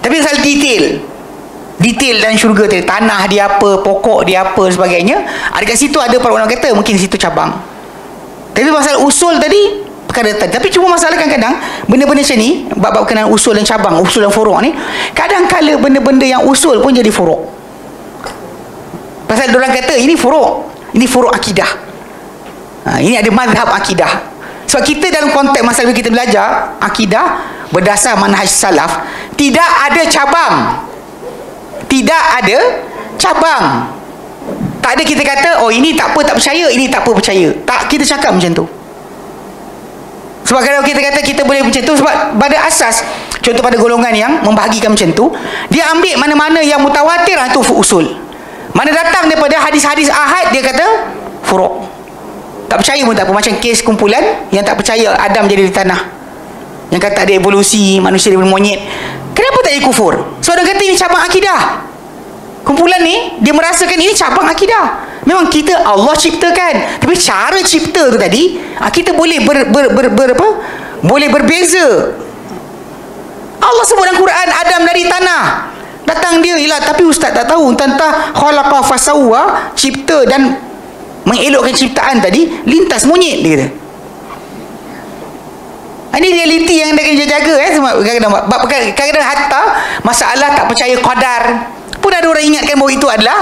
tapi pasal detail dan syurga tadi, tanah dia apa, pokok dia apa sebagainya, dekat situ ada para ulama kata mungkin situ cabang. Tapi pasal usul tadi perkara tadi. Tapi cuma masalah kadang-kadang benda-benda macam ni, bab-bab kenal usul dan cabang, usul dan furuk ni, kadang-kala benda-benda yang usul pun jadi furuk. Pasal diorang kata ini furuk akidah. Ini ada mazhab akidah. Sebab kita dalam konteks masalah kita belajar akidah berdasar manhaj salaf, tidak ada cabang. Tidak ada cabang. Tak ada kita kata oh ini tak apa tak percaya, ini tak apa percaya. Tak, kita cakap macam tu. Sebab kalau kita kata kita boleh macam tu, sebab pada asas, contoh pada golongan yang membahagikan macam tu, dia ambil mana-mana yang mutawatir itu usul. Mana datang daripada hadis-hadis ahad, dia kata furuk. Tak percaya pun tak apa. Macam kes kumpulan yang tak percaya Adam jadi di tanah, yang kata ada evolusi manusia daripada monyet. Kenapa tak jadi kufur? Sebab dia kata ini cabang akidah. Kumpulan ni dia merasakan ini cabang akidah. Memang kita Allah ciptakan, tapi cara cipta tu tadi kita boleh boleh berbeza. Allah sebut dalam Quran Adam dari tanah, datang dia ialah, tapi ustaz tak tahu tentang khalaqa fasawwa, cipta dan mengelokkan ciptaan tadi, lintas monyet dia kata. Ini realiti yang anda kena jaga kadang-kadang hatta masalah tak percaya qadar pun ada orang ingatkan bahawa itu adalah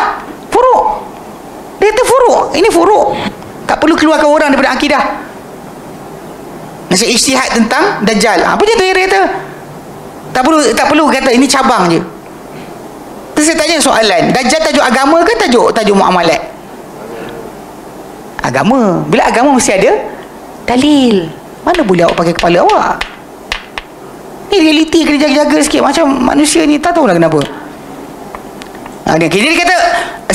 furuk. Dia kata furuk, ini furuk, tak perlu keluarkan orang daripada akidah. Nasi ijtihad tentang Dajjal, apa je tu dia kata, tak perlu kata ini cabang je. Terus saya tanya soalan, Dajjal tajuk agama ke tajuk muamalat? Agama. Bila agama mesti ada dalil. Mana boleh awak pakai kepala awak? Ni realiti, kena jaga-jaga sikit. Macam manusia ni tak tahulah kenapa. Jadi dia kata,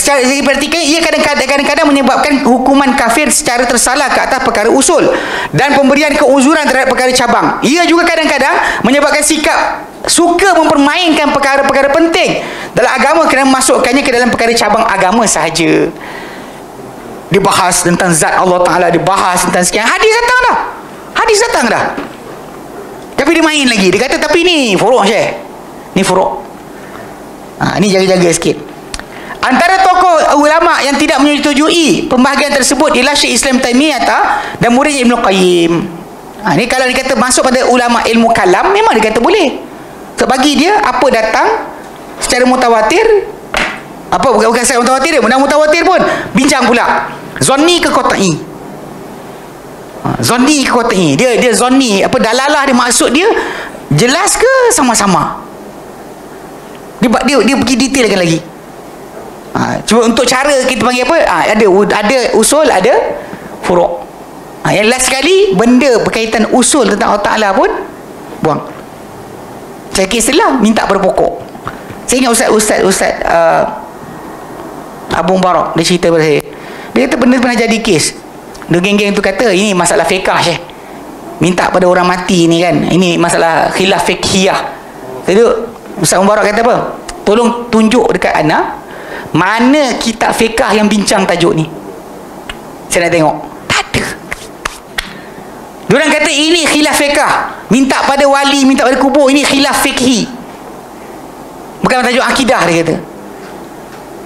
secara segi perhatikan, ia kadang-kadang menyebabkan hukuman kafir secara tersalah ke atas perkara usul dan pemberian keuzuran terhadap perkara cabang. Ia juga kadang-kadang menyebabkan sikap suka mempermainkan perkara-perkara penting dalam agama kerana memasukkannya ke dalam perkara cabang agama sahaja. Dibahas tentang zat Allah Ta'ala, dibahas tentang sekian. Hadis datang dah. Tapi dia main lagi. Dia kata, tapi ni furuk Syekh. Ni furuk. Ni jaga-jaga sikit. Antara tokoh ulama yang tidak menyetujui pembahagian tersebut ialah Syekh Islam Taimiyah dan murid Ibn Qayyim. Ni kalau dia kata masuk pada ulama ilmu kalam, memang dia kata boleh. So bagi dia, apa datang secara mutawatir, apa bukan secara mutawatir dia, mutawatir pun bincang pula. Zonni ke qat'i? Zonni ke qat'i? Dia zonni, apa dalalah dia, maksud dia jelas ke sama-sama? Dia pergi detailkan lagi. Cuba untuk cara kita panggil apa? Ada usul, ada furuk. Yang last sekali, benda berkaitan usul tentang Allah Ta'ala pun buang. Saya kisahlah minta pada pokok. Saya ingat Ustaz Abu Mubarak, dia cerita pada saya. Dia kata benda pernah jadi kes. Dia geng-geng tu kata ini masalah fiqah Syekh. Minta pada orang mati ni kan. Ini masalah khilaf fiqhiyah. Jadi Ustaz Mubarak kata apa? Tolong tunjuk dekat ana mana kitab fiqah yang bincang tajuk ni. Saya nak tengok. Tak ada. Diorang kata ini khilaf fiqah. Minta pada wali, minta pada kubur, ini khilaf fiqhi. Bukan tajuk akidah, dia kata.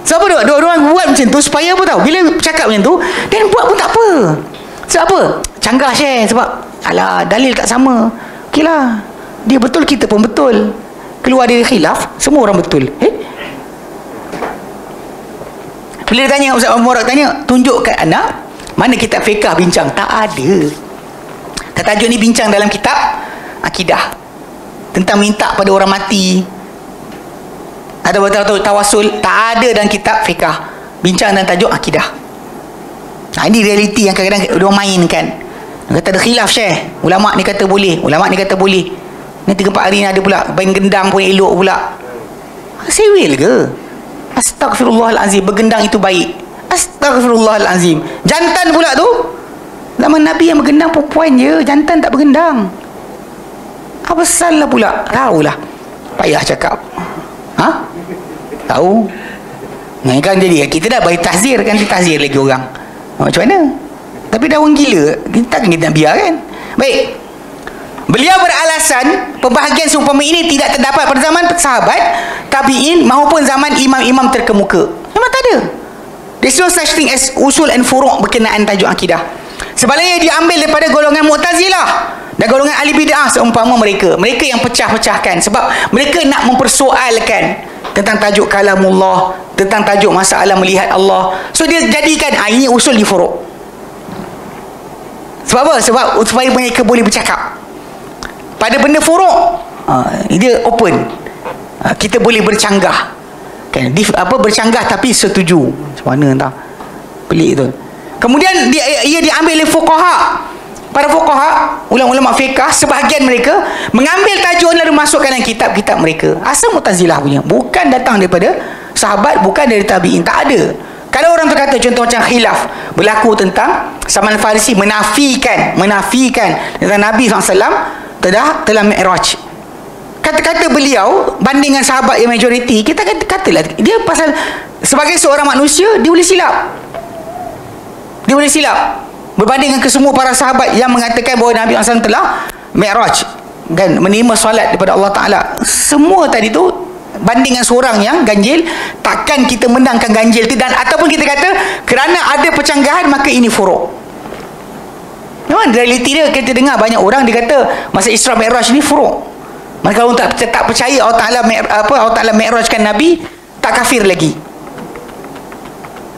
Sebab apa dua-orang buat macam tu supaya apa tahu? Bila cakap macam tu, dia buat pun tak apa. Sebab apa? Canggah Syekh. Sebab alah, dalil tak sama. Okeylah. Dia betul, kita pun betul. Keluar dari khilaf, semua orang betul. Bila dia tanya, Ustaz Mubarak tanya, tunjukkan anak mana kitab fiqah bincang. Tak ada. Tajuk ni bincang dalam kitab akidah tentang minta pada orang mati, ada betul-betul tawasul. Tak ada dalam kitab fiqah bincang dalam tajuk akidah. Ini realiti yang kadang-kadang dia mainkan. Dia kata ada khilaf Syekh. Ulama' ni kata boleh, ulama' ni kata boleh. Ni 3-4 hari ni ada pula main gendang pun elok pula. Sewil ke? Astaghfirullahalazim. Bergendang itu baik. Astaghfirullahalazim. Jantan pula tu, zaman Nabi yang bergendang perempuan je, jantan tak bergendang. Apa salah pula? Tahulah. Payah cakap. Tahu? Nah, kan jadi kita dah bagi tahzir, kan ditahzir lagi orang. Macam mana? Tapi dah orang gila, kita nak biar kan? Baik. Beliau beralasan pembahagian seumpama ini tidak terdapat pada zaman sahabat, tabi'in maupun zaman imam-imam terkemuka. Memang tak ada. There's no such thing as usul and furu' berkenaan tajuk akidah. Sebaliknya diambil daripada golongan Mu'tazilah dan golongan ahli bid'ah seumpama mereka yang pecah-pecahkan, sebab mereka nak mempersoalkan tentang tajuk kalamullah, tentang tajuk masalah melihat Allah. So dia jadikan ini usul di furu'. Sebab apa? Sebab supaya mereka boleh bercakap. Pada benda furu', dia open. Kita boleh bercanggah. Kan? Bercanggah tapi setuju. Macam mana entah. Pelik tu. Kemudian ia diambil oleh fuqaha. Para fuqaha, ulama-ulama fiqah, sebahagian mereka mengambil tajuk lalu masukkan dalam kitab-kitab mereka. Asal Mu'tazilah punya, bukan datang daripada sahabat, bukan dari tabi'in. Tak ada. Kalau orang berkata contoh macam khilaf berlaku tentang Salman Al-Farisi menafikan tentang Nabi SAW telah Mi'raj. Kata-kata beliau banding dengan sahabat yang majoriti, kita katalah dia pasal sebagai seorang manusia dia boleh silap. Dia boleh silap berbanding dengan kesemua para sahabat yang mengatakan bahawa Nabi SAW telah Mi'raj, kan, menerima solat daripada Allah Ta'ala. Semua tadi tu banding dengan seorang yang ganjil. Takkan kita menangkan ganjil tu, dan ataupun kita kata kerana ada pecanggahan maka ini furu'. Memang realiti dia, kita dengar banyak orang dia kata masa Isra Mi'raj ni furu'. Maka kalau tak percaya Allah Ta'ala Mi'rajkan Nabi, tak kafir lagi.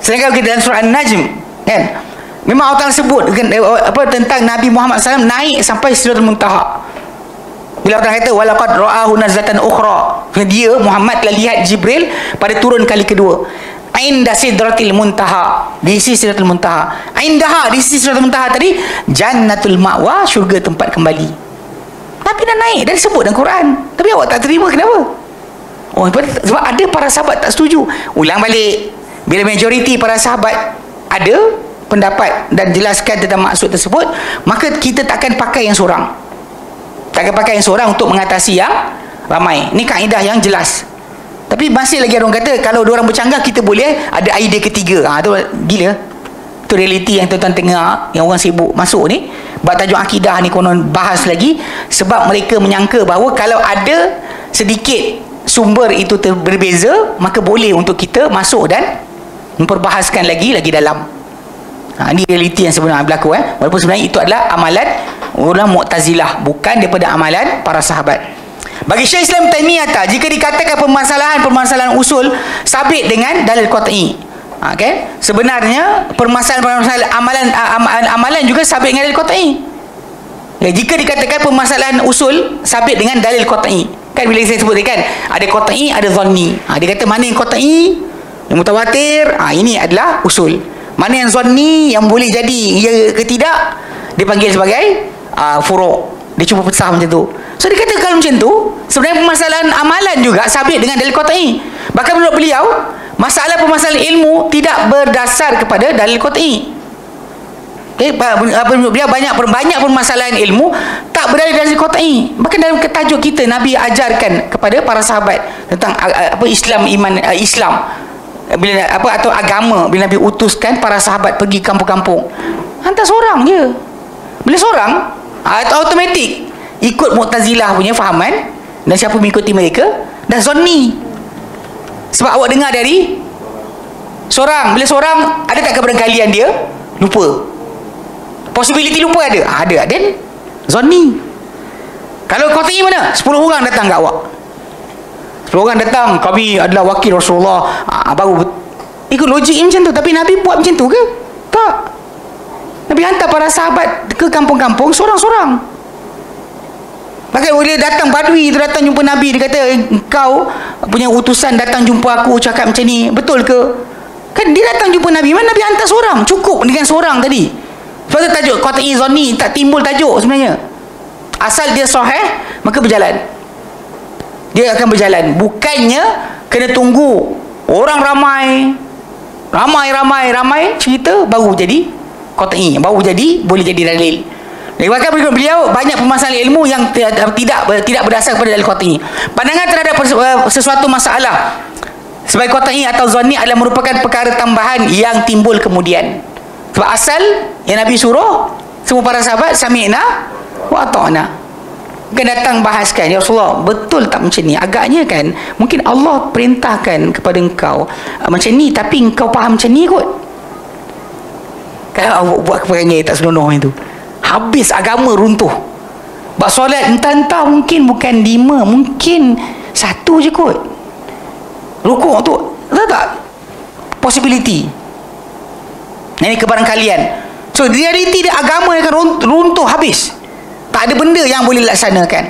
Sedangkan kita dalam surah An-Najm, kan, memang Allah Ta'ala sebut kan, tentang Nabi Muhammad SAW naik sampai Sidratul Muntaha. Bila orang kata walaqad ra'ahu nazlatan ukhra, dia Muhammad telah lihat Jibril pada turun kali kedua. Inda sidratil muntaha, di sisi sidratul muntaha. Indaha, di sisi sidratul muntaha tadi jannatul ma'wa, syurga tempat kembali. Nabi dah naik, dah disebut dalam Quran, tapi awak tak terima, kenapa? Oh, sebab ada para sahabat tak setuju. Ulang balik. Bila majoriti para sahabat ada pendapat dan jelaskan tentang maksud tersebut, maka kita takkan pakai yang seorang. Takkan pakai yang seorang untuk mengatasi yang ramai. Ini kaedah yang jelas. Tapi masih lagi orang kata kalau dua orang bercanggah kita boleh ada idea ketiga. Tu gila. Tu realiti yang tuan-tuan tengah, yang orang sibuk masuk ni. Bab tajuk akidah ni konon bahas lagi, sebab mereka menyangka bahawa kalau ada sedikit sumber itu berbeza, maka boleh untuk kita masuk dan memperbahaskan lagi dalam. Ini realiti yang sebenarnya berlaku. Walaupun sebenarnya itu adalah amalan orang Mu'tazilah, bukan daripada amalan para sahabat. Bagi Syekh Islam Taimiyah, jika dikatakan permasalahan usul sabit dengan dalil qat'i, okay? Sebenarnya permasalahan amalan juga sabit dengan dalil qat'i. Jika dikatakan permasalahan usul sabit dengan dalil qat'i, kan bila saya sebut kan ada qat'i, ada zanni. Dia kata mana yang qat'i, yang mutawatir, ini adalah usul. Mana yang zanni, yang boleh jadi ya ke tidak, dipanggil sebagai furu'. Dia cuba pecah macam tu. So dia kata kalau macam tu, sebenarnya permasalahan amalan juga sabit dengan dalil qat'i. Bahkan menurut beliau, permasalahan ilmu tidak berdasar kepada dalil qat'i. Beliau banyak permasalahan ilmu tak berdasar dalil qat'i. Bahkan dalam tajuk kita, Nabi ajarkan kepada para sahabat tentang Islam, Islam bila atau agama. Bila Nabi utuskan para sahabat pergi kampung-kampung, hantar seorang je. Bila seorang, automatik ikut Mu'tazilah punya fahaman, dan siapa mengikuti mereka, dan zanni. Sebab awak dengar dari seorang. Bila seorang, ada tak keberangkalian dia lupa? Possibility lupa ada? Ada. Dan zanni. Kalau qat'i mana? 10 orang datang kat awak, 10 orang datang, kami adalah wakil Rasulullah, baru ikut logik macam tu. Tapi Nabi buat macam tu ke? Tak. Nabi hantar para sahabat ke kampung-kampung seorang-seorang. Bahkan bila datang Badui tu datang jumpa Nabi, dia kata, engkau punya utusan datang jumpa aku cakap macam ni, betul ke? Kan dia datang jumpa Nabi, mana Nabi hantar seorang, cukup dengan seorang tadi. Sebab tu tajuk qat'i zanni tak timbul tajuk sebenarnya. Asal dia sahih, maka berjalan. Dia akan berjalan. Bukannya kena tunggu orang ramai cerita baru jadi qat'i, baru jadi boleh jadi dalil. Bahkan beliau banyak permasalahan ilmu yang tidak berdasar kepada dalil qat'i. Pandangan terhadap sesuatu masalah sebagai qat'i atau zanni adalah merupakan perkara tambahan yang timbul kemudian. Sebab asal yang Nabi suruh semua para sahabat sami'na wa ata'na. Bukan datang bahaskan, ya Rasulullah betul tak macam ni? Agaknya kan mungkin Allah perintahkan kepada engkau macam ni, tapi engkau faham macam ni kot. Kalau awak buat perangai tak senonoh itu, habis agama runtuh. Bab solat entah-entah mungkin bukan 5, mungkin 1 je kot. Rukuk tu tak possibility. Ini kebarangkalian. So realiti dia, agama yang akan runtuh habis. Tak ada benda yang boleh dilaksanakan.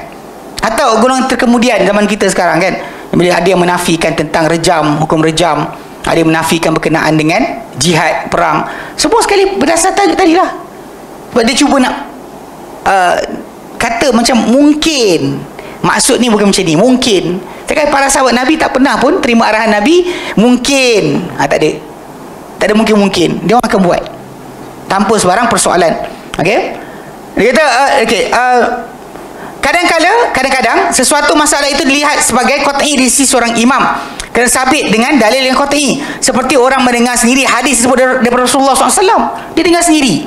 Atau golongan terkemudian zaman kita sekarang kan, bila ada yang menafikan tentang rejam, hukum rejam, ada yang menafikan berkenaan dengan jihad, perang, semua sekali berdasar tajuk tadi lah. Sebab dia cuba nak kata macam mungkin maksud ni bukan macam ni, mungkin. Cakap para sahabat Nabi tak pernah pun terima arahan Nabi mungkin. Tak ada mungkin. Dia orang akan buat tanpa sebarang persoalan. Okey, dia kata kadang-kadang sesuatu masalah itu dilihat sebagai qat'i di sisi seorang imam kerana sabit dengan dalil yang qat'i. Seperti orang mendengar sendiri hadis tersebut daripada Rasulullah SAW. Dia dengar sendiri,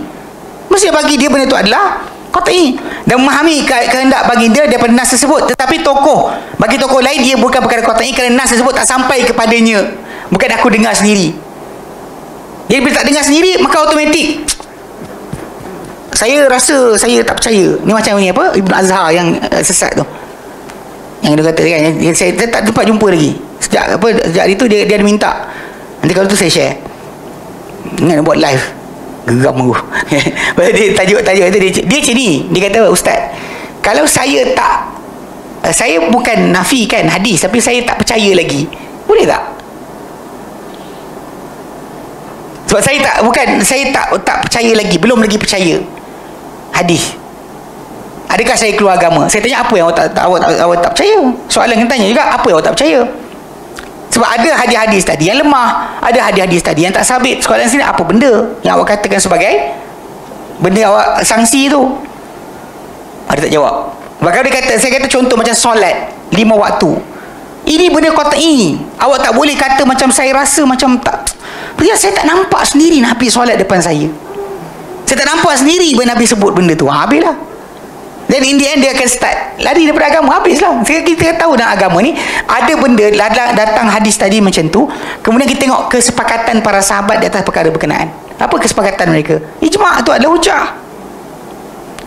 mesti bagi dia benda itu adalah qat'i dan memahami kehendak baginda daripada nas tersebut. Tetapi bagi tokoh lain dia bukan perkara qat'i kerana nas tersebut tak sampai kepadanya. Bukan aku dengar sendiri. Jadi bila tak dengar sendiri, maka automatik saya rasa saya tak percaya. Ni macam ni apa Ibn Azhar yang sesat tu, yang dia kata kan, yang saya tak dapat jumpa lagi sejak hari tu. Dia ada minta, nanti kalau tu saya share. Ingat buat live, geram aku. Dia tajuk itu dia macam ni. Dia kata, ustaz, kalau saya tak saya bukan nafikan hadis, tapi saya tak percaya lagi. Boleh tak? Sebab saya tak percaya lagi, belum lagi percaya hadis. Adakah saya keluar agama? Saya tanya, apa yang awak tak percaya? Soalan yang tanya juga, apa yang awak tak percaya? Sebab ada hadis-hadis tadi yang lemah, ada hadis-hadis tadi yang tak sabit. Soalan sini, apa benda yang awak katakan sebagai benda awak sangsi tu? Ada tak jawab? Bahkan saya kata contoh macam solat 5 waktu. Ini benda qat'i. Awak tak boleh kata macam saya rasa macam tak. Sebab saya tak nampak sendiri Nabi solat depan saya. Saya tak nampak sendiri Nabi sebut benda tu. Habislah. Dan in the end dia akan start lari daripada agama. Habislah. Kita tahu dalam agama ni ada benda datang hadis tadi macam tu. Kemudian kita tengok kesepakatan para sahabat di atas perkara berkenaan. Apa kesepakatan mereka? Ijma' tu adalah hujah.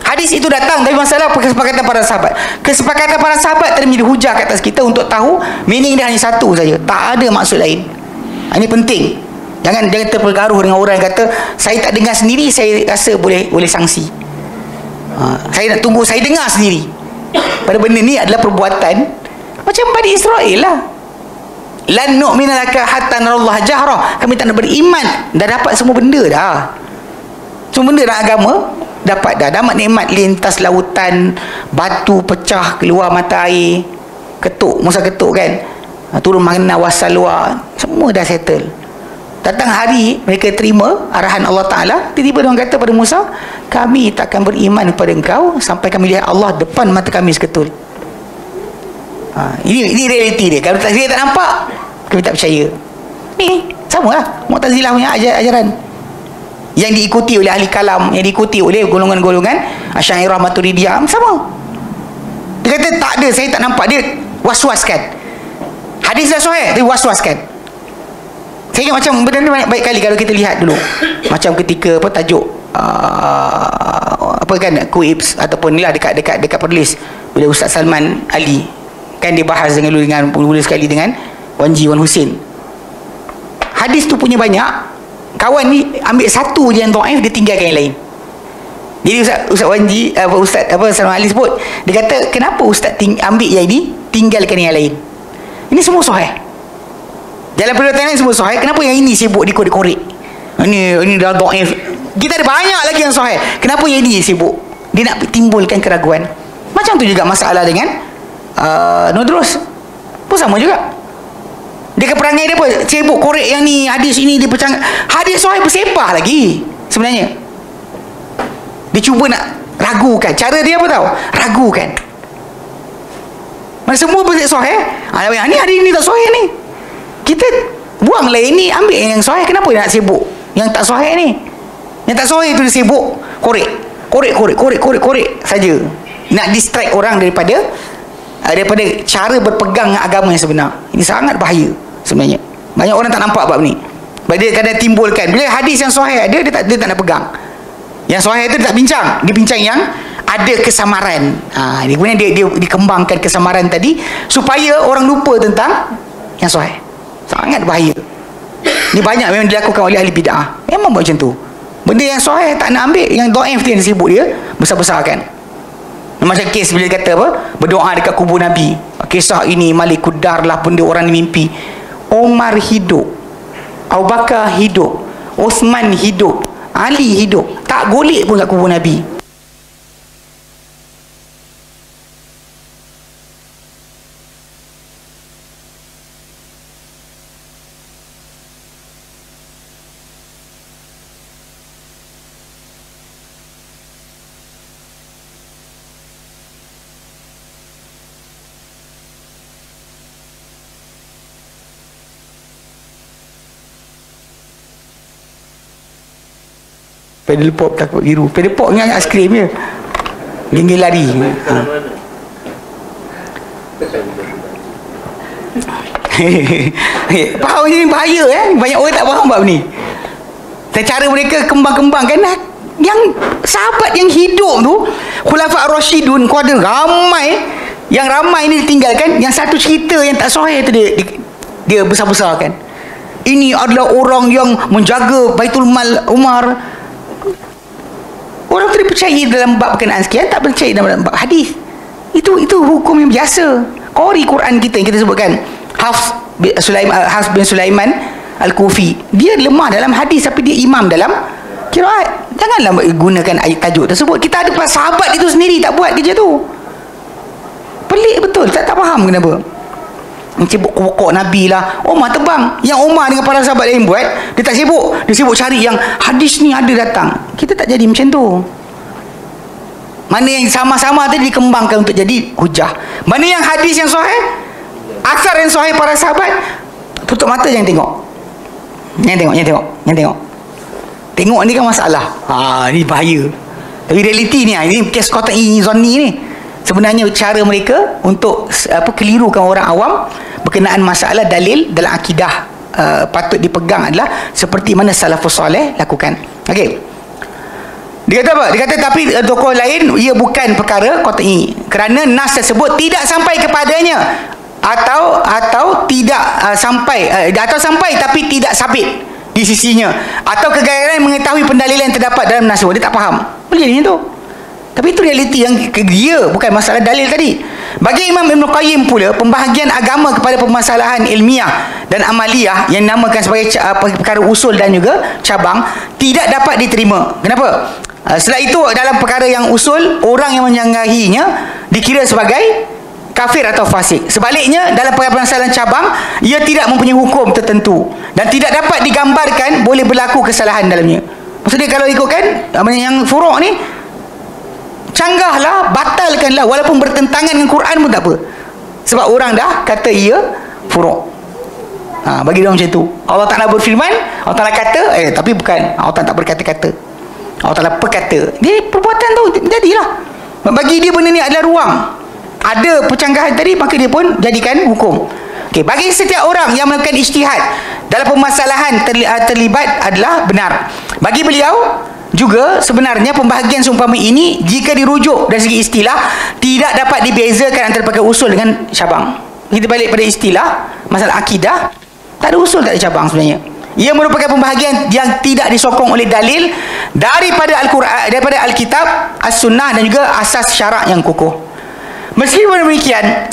Hadis itu datang, tapi masalah kesepakatan para sahabat. Kesepakatan para sahabat tadi menjadi hujah ke atas kita untuk tahu meaning dia hanya satu saja. Tak ada maksud lain. Ini penting. Jangan terpengaruh dengan orang yang kata saya tak dengar sendiri, saya rasa boleh sangsi. Saya nak tunggu saya dengar sendiri. Pada benda ni adalah perbuatan macam Bani Israel lah. Lan nu'mina laka hatta narallah jahra. Kami tak nak beriman. Dah dapat semua benda dah. Semua benda dalam agama dapat dah. Dapat nikmat lintas lautan, batu pecah keluar mata air, ketuk, Musa ketuk kan, turun magna wasalwa, semua dah settle. Datang hari mereka terima arahan Allah Ta'ala, tiba-tiba orang kata pada Musa, kami takkan beriman kepada engkau sampai kami lihat Allah depan mata kami seketul. Ini realiti dia. Kalau kita tak nampak, kami tak percaya. Ni sama lah Mu'tazilah punya ajaran yang diikuti oleh ahli kalam, yang diikuti oleh golongan-golongan Asy'ariyah Maturidiyah, sama. Dia kata tak ada, saya tak nampak. Dia was-waskan. Hadis dah sahih, dia was-waskan. Saya ingat macam benda ni baik kali kalau kita lihat dulu. Macam ketika tajuk apa kan, Kuibs ataupun ni lah dekat Perlis, bila Ustaz Salman Ali kan dia bahas dengan mula sekali dengan Wan Husin. Hadis tu punya banyak. Kawan ni ambil satu je yang dhaif, dia tinggalkan yang lain. Jadi Ustaz Salman Ali sebut, dia kata kenapa Ustaz ambil yang ini, tinggalkan yang lain? Ini semua sahih. Dalam perbuatan lain semua sahih. Kenapa yang ini sibuk dikorek-korek? Ini dah dhaif. Kita ada banyak lagi yang sahih. Kenapa yang ini sibuk? Dia nak timbulkan keraguan. Macam tu juga masalah dengan Nodros pun sama juga. Dia keperangai dia apa? Sibuk korek yang ni, hadis ini dia pecah. Hadis sahih bersepah lagi sebenarnya. Dia cuba nak ragukan. Cara dia apa tahu? Ragukan. Mana semua bersih sahih. Yang ni hadis ni tak sahih ni. Kita buanglah ini, ambil yang sahih. Kenapa nak sibuk yang tak sahih ni? Yang tak sahih tu dia sibuk korek saja. Nak distract orang daripada cara berpegang dengan agama yang sebenar. Ini sangat bahaya sebenarnya. Banyak orang tak nampak bab ni. Sebab dia kadang timbulkan, bila hadis yang sahih ada, dia tak nak pegang. Yang sahih tu dia tak bincang. Dia bincang yang ada kesamaran. Kemudian dia dikembangkan kesamaran tadi supaya orang lupa tentang yang sahih. Sangat bahaya. Ini banyak memang dilakukan oleh ahli bid'ah. Memang buat macam tu. Benda yang sahih tak nak ambil, yang dhaif tu yang disebut dia besar-besarkan. Macam kes bila dia kata apa, berdoa dekat kubur Nabi. Kisah ini Malik Qudar lah, benda orang mimpi. Umar hidup, Abu Bakar hidup, Osman hidup, Ali hidup, tak golek pun kat kubur Nabi. Pedal pop takut biru. Pedal pop ni hanya aiskrim je. Geng-geng lari. Faham je ni bahaya Banyak orang tak faham bab ni. Cara mereka kembang-kembangkan yang sahabat yang hidup tu, Khulafa' Ar-Rasyidun, kau ada ramai. Yang ramai ni ditinggalkan. Yang satu cerita yang tak sahih tu dia besar-besarkan. Ini adalah orang yang menjaga Baitul Mal Umar. Orang tu dia percaya dalam bab berkenaan sekian, tak percaya dalam bab hadis. Itu hukum yang biasa. Qori Quran kita yang kita sebutkan, Hafs bin Sulaiman Al-Kufi, dia lemah dalam hadis tapi dia imam dalam qiraat. Janganlah gunakan ayat tajuk tersebut. Kita ada sahabat itu sendiri tak buat kerja tu. Pelik betul, tak faham kenapa. Sibuk pokok Nabi lah, Umar tebang. Yang Umar dengan para sahabat lain buat, dia tak sibuk. Dia sibuk cari yang hadis ni ada datang. Kita tak jadi macam tu. Mana yang sama-sama tadi dikembangkan untuk jadi hujah. Mana yang hadis yang sahih, asar yang sahih para sahabat, tutup mata jangan tengok. Jangan tengok. Tengok ni kan masalah. Ni bahaya. Tapi realiti ni, ini kes Qata'i Zanni ni. Sebenarnya cara mereka untuk kelirukan orang awam berkenaan masalah dalil dalam akidah patut dipegang adalah seperti mana salafus soleh lakukan. Okey. Dia kata apa? Dia kata tapi tokoh lain ia bukan perkara qat'i kerana nas tersebut tidak sampai kepadanya atau tidak sampai atau sampai tapi tidak sabit di sisinya, atau kegairan mengetahui pendalilan yang terdapat dalam nas. Dia tak faham. Boleh jadi tu. Tapi itu realiti yang dia, bukan masalah dalil tadi. Bagi Imam Ibn Qayyim pula, pembahagian agama kepada permasalahan ilmiah dan amaliyah yang dinamakan sebagai perkara usul dan juga cabang tidak dapat diterima. Kenapa? Setelah itu dalam perkara yang usul, orang yang menyanggahinya dikira sebagai kafir atau fasik. Sebaliknya dalam permasalahan cabang, ia tidak mempunyai hukum tertentu dan tidak dapat digambarkan boleh berlaku kesalahan dalamnya. Maksudnya kalau ikutkan yang furuk ni, canggahlah, batalkanlah walaupun bertentangan dengan Quran pun tak apa. Sebab orang dah kata ia furuk. Bagi dia macam tu. Allah Ta'ala berfirman, Allah Ta'ala kata, tapi bukan. Allah Ta'ala tak berkata-kata. Allah Ta'ala perkata. Dia perbuatan tu jadilah. Bagi dia benda ni adalah ruang. Ada percanggahan tadi, maka dia pun jadikan hukum. Okay, bagi setiap orang yang melakukan ijtihad dalam permasalahan terlibat adalah benar. Bagi beliau juga sebenarnya pembahagian seumpama ini jika dirujuk dari segi istilah tidak dapat dibezakan antara perkara usul dengan cabang. Kita balik pada istilah masalah akidah, tak ada usul, tak ada cabang sebenarnya. Ia merupakan pembahagian yang tidak disokong oleh dalil daripada Al-Quran, daripada Alkitab, As-Sunnah dan juga asas syarak yang kukuh. Meskipun demikian,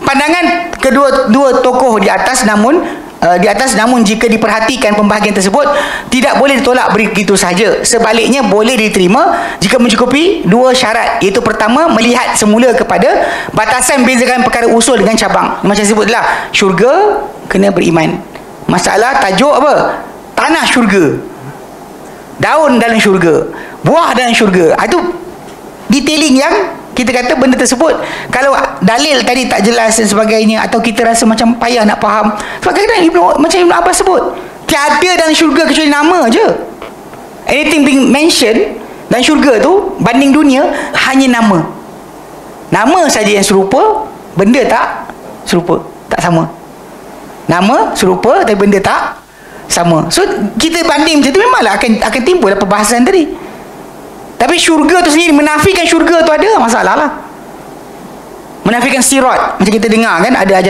pandangan kedua tokoh di atas namun jika diperhatikan pembahagian tersebut tidak boleh ditolak begitu sahaja. Sebaliknya boleh diterima jika mencukupi dua syarat, iaitu pertama, melihat semula kepada batasan bezakan perkara usul dengan cabang. Macam sebutlah, syurga kena beriman. Masalah tajuk apa? Tanah syurga, daun dalam syurga, buah dalam syurga. Itu detailing yang kita kata benda tersebut kalau dalil tadi tak jelas dan sebagainya, atau kita rasa macam payah nak faham. Sebab kadang-kadang macam Ibn Abbas sebut, tiada dalam syurga kecuali nama je. Anything being mentioned dalam syurga tu banding dunia hanya nama. Nama saja yang serupa, benda tak serupa, tak sama. Nama serupa tapi benda tak sama. So kita banding macam tu memanglah akan timbul perbahasan tadi. Tapi syurga tu sendiri, menafikan syurga tu ada masalah lah. Menafikan sirat, macam kita dengar kan, ada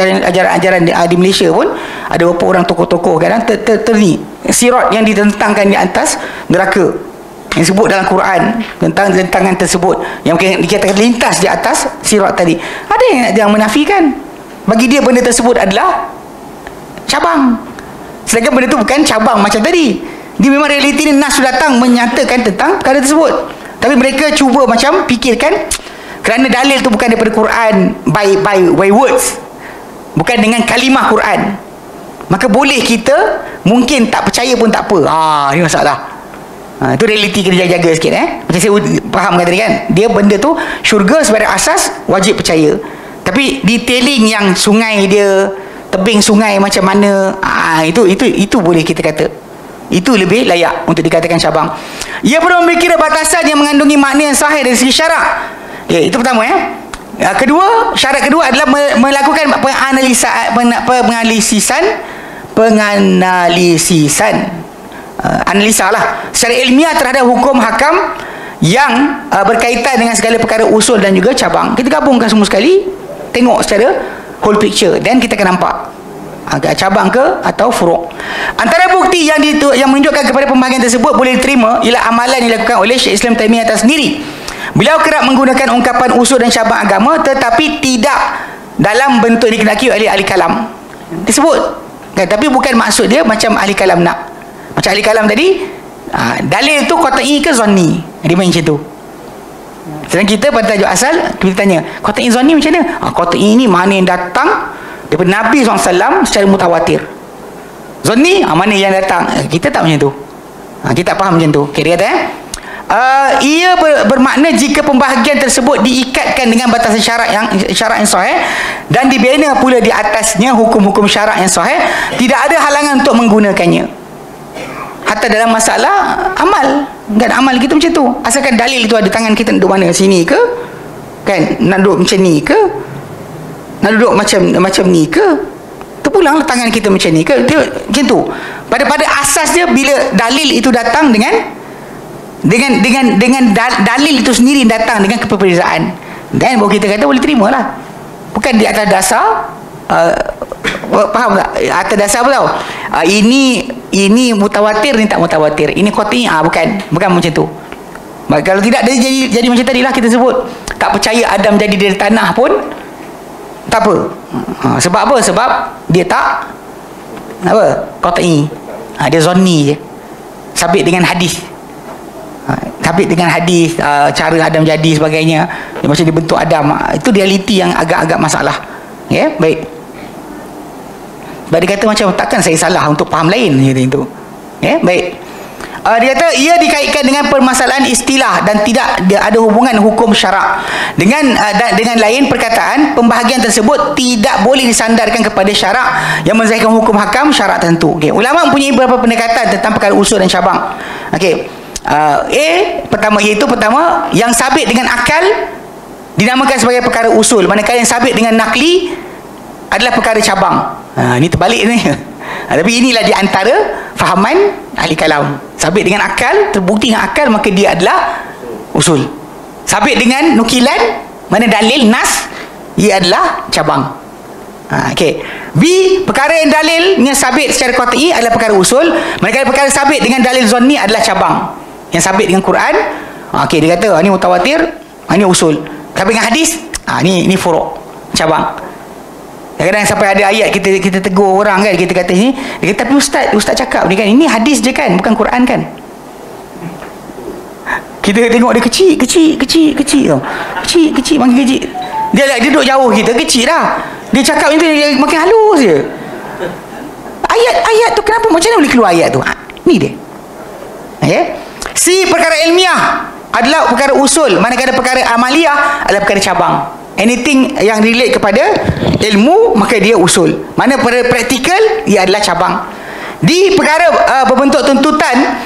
ajaran di Malaysia pun ada beberapa orang tokoh-tokoh kadang terni sirat yang ditentangkan di atas neraka yang sebut dalam Quran tentang tentangan tersebut yang dikatakan lintas di atas sirat tadi. Ada yang menafikan, bagi dia benda tersebut adalah cabang, sedangkan benda tu bukan cabang macam tadi. Dia memang realiti ni nas datang menyatakan tentang perkara tersebut, tapi mereka cuba macam fikirkan kerana dalil tu bukan daripada Quran by words, bukan dengan kalimah Quran, maka boleh kita mungkin tak percaya pun tak apa. Ini masalah. Itu realiti kena jaga sikit. Macam saya fahamkan tadi kan, dia benda tu syurga sebagai asas wajib percaya, tapi detailing yang sungai dia, tebing sungai macam mana, itu boleh kita kata itu lebih layak untuk dikatakan cabang. Ia perlu memikirkan batasan yang mengandungi makna yang sahih dari segi syarak. Itu pertama. Kedua, syarat kedua adalah melakukan analisa lah secara ilmiah terhadap hukum hakam yang berkaitan dengan segala perkara usul dan juga cabang. Kita gabungkan semua sekali, tengok secara whole picture, dan kita akan nampak agak cabang ke atau furuk. Antara bukti yang menunjukkan kepada pembahagian tersebut boleh diterima ialah amalan yang dilakukan oleh Syekh Islam Taimiyah atas sendiri. Beliau kerap menggunakan ungkapan usul dan cabang agama, tetapi tidak dalam bentuk dikehendaki oleh ahli kalam. Disebut kan, tapi bukan maksud dia macam ahli kalam nak. Macam ahli kalam tadi, dalil tu qat'i ke zanni, dia main macam tu. Sedangkan kita pada tajuk asal, kita tanya qat'i zanni macam mana? Qat'i ni mana yang datang daripada Nabi SAW secara mutawatir. Zanni mana yang datang, kita tak macam tu. Kita tak faham macam tu. Okay, dia kata ia bermakna jika pembahagian tersebut diikatkan dengan batasan syarak yang sahih dan dibina pula di atasnya hukum-hukum syarak yang sahih, tidak ada halangan untuk menggunakannya. Hatta dalam masalah amal, kan amal kita macam tu, asalkan dalil itu ada. Tangan kita duduk mana, sini ke, kan, nak duduk macam ni ke, nak duduk macam ni ke, terpulanglah tangan kita macam ni ke, dia macam tu. Pada asas dia, bila dalil itu datang dengan dalil itu sendiri datang dengan keperbezaan, dan baru kita kata boleh terima lah. Bukan di atas dasar faham tak? Atas dasar apa tau, ini mutawatir, ni tak mutawatir, ini qat'i, bukan macam tu. Kalau tidak, dia jadi macam tadilah kita sebut, tak percaya Adam jadi dari tanah pun tak apa. Sebab apa? Sebab dia tak qat'i, dia zanni je, sabit dengan hadis. Cara Adam jadi sebagainya, macam dia bentuk Adam, itu realiti yang agak-agak masalah. Ya, baik. Sebab dia kata macam takkan saya salah untuk faham lain macam tu. Ya, baik. Dia kata ia dikaitkan dengan permasalahan istilah dan tidak ada hubungan hukum syarak. Dengan lain perkataan, pembahagian tersebut tidak boleh disandarkan kepada syarak yang menzahirkan hukum hakam syarak tertentu. Okay. Ulama mempunyai beberapa pendekatan tentang perkara usul dan cabang. Okey. Pertama yang sabit dengan akal dinamakan sebagai perkara usul, manakala yang sabit dengan nakli adalah perkara cabang. Ini terbalik ni. Tapi inilah di antara fahaman ahli kalam. Sabit dengan akal, terbukti dengan akal, maka dia adalah usul. Sabit dengan nukilan, mana dalil nas, ia adalah cabang. Okey. B, perkara yang dalilnya sabit secara qat'i adalah perkara usul, manakala perkara sabit dengan dalil zanni adalah cabang. Yang sabit dengan Quran, okey, dia kata ni mutawatir, ni usul. Tapi dengan hadis, ni furu', cabang. Kadang-kadang sampai ada ayat kita tegur orang kan, kita kata ni, dia kata, tapi ustaz cakap ni kan, ini hadis je kan, bukan Quran kan. Kita tengok dia kecil tau. Kecil makin kecil. Dia duduk jauh kita, kecil dah. Dia cakap macam tu, dia makin halus je. Ayat tu kenapa macam mana boleh keluar ayat tu? Ni dia. Okay. Si perkara ilmiah adalah perkara usul, manakala perkara amaliyah adalah perkara cabang. Anything yang relate kepada ilmu, maka dia usul. Mana pada praktikal, ia adalah cabang. Di perkara berbentuk tuntutan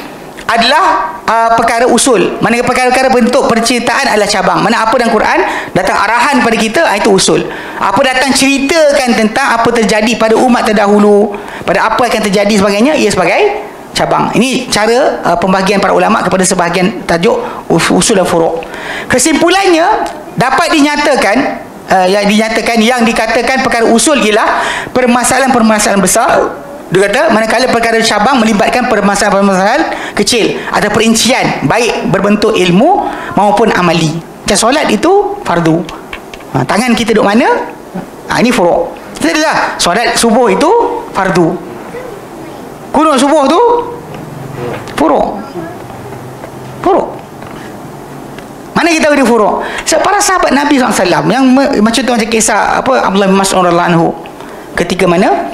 adalah perkara usul. Mana perkara-perkara bentuk percintaan adalah cabang. Mana apa dalam Quran datang arahan pada kita, itu usul. Apa datang ceritakan tentang apa terjadi pada umat terdahulu, pada apa akan terjadi sebagainya, ia sebagai cabang. Ini cara pembahagian para ulama kepada sebahagian tajuk usul dan furu'. Kesimpulannya dapat dinyatakan yang dikatakan perkara usul ialah permasalahan-permasalahan besar. Dia kata manakala perkara cabang melibatkan permasalahan-permasalahan kecil atau perincian, baik berbentuk ilmu maupun amali. Macam solat itu fardu. Tangan kita duduk mana? Ini furu'. Kita dah solat subuh itu fardu. Kunut subuh tu furu'. Mana kita tahu dia furu'? Para sahabat Nabi SAW yang macam tu, macam kisah Abdullah bin Mas'ud radhiyallahu anhu, ketika mana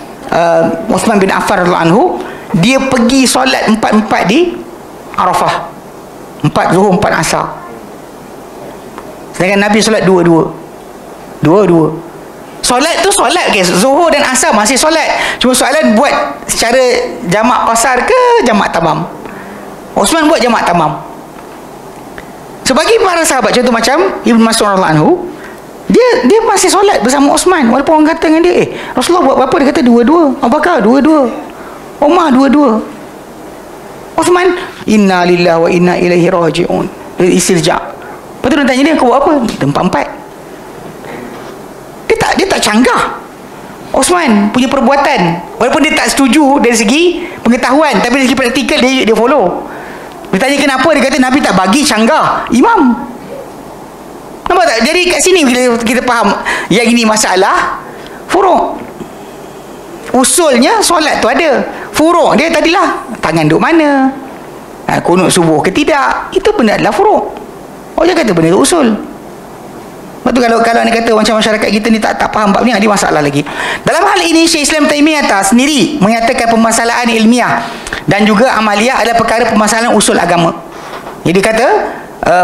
Uthman bin Affan radhiyallahu anhu, dia pergi solat 4-4 di Arafah, 4 Zuhur 4 Asar, sedangkan Nabi solat 2-2. Solat tu solat, okay. Zuhur dan Asar masih solat, cuma soalan buat secara jamak qasar ke jamak tamam. Uthman buat jamak tamam. Sebagi para sahabat, contoh macam Ibn Mas'ud radhiyallahu anhu, dia masih solat bersama Uthman, walaupun orang kata dengan dia, Rasulullah buat berapa? Dia kata 2-2. Abu Bakar 2-2, Umar 2-2. Uthman, inna lillahi wa inna ilaihi raji'un, istirja'. Lepas tu dia tanya dia, kau buat apa? 4-4. Dia tak canggah. Uthman punya perbuatan, walaupun dia tak setuju dari segi pengetahuan, tapi dari segi praktikal dia follow. Dia tanya kenapa, dia kata Nabi tak bagi canggah imam. Nampak tak? Jadi kat sini bila kita faham yang ini masalah furuk. Usulnya solat tu ada. Furuk dia tadilah tangan duduk mana, kunut subuh ke tidak, itu benda adalah furuk. Jangan kata benda tu usul. Lepas tu kalau anda kata macam masyarakat kita ni tak faham bab ni, ada masalah lagi. Dalam hal ini Syekh Islam Taimiyah sendiri menyatakan permasalahan ilmiah dan juga amaliyah adalah perkara permasalahan usul agama. Jadi kata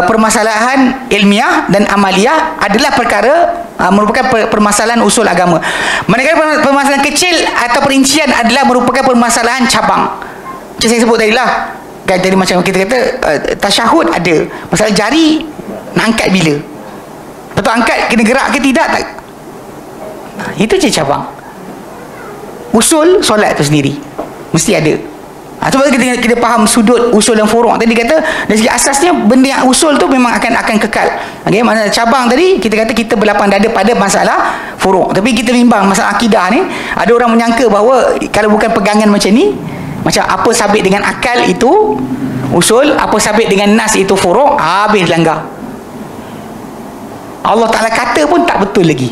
permasalahan ilmiah dan amaliyah adalah perkara merupakan permasalahan usul agama. Manakala permasalahan kecil atau perincian adalah merupakan permasalahan cabang. Macam saya sebut tadi lah, kan, tadi macam kita kata tasyahud ada masalah jari nak angkat bila, betul angkat kena gerak ke tidak, tak. Itu je cabang. Usul solat tu sendiri mesti ada. Sebab kita faham sudut usul dan furuk tadi, kata dari segi asasnya benda yang usul tu memang akan kekal. Okey, maksudnya cabang tadi kita kata kita berlapang dada pada masalah furuk. Tapi kita bimbang masalah akidah ni, ada orang menyangka bahawa kalau bukan pegangan macam ni, macam apa sabit dengan akal itu usul, apa sabit dengan nas itu furuk, habis langgar. Allah Ta'ala kata pun tak betul lagi.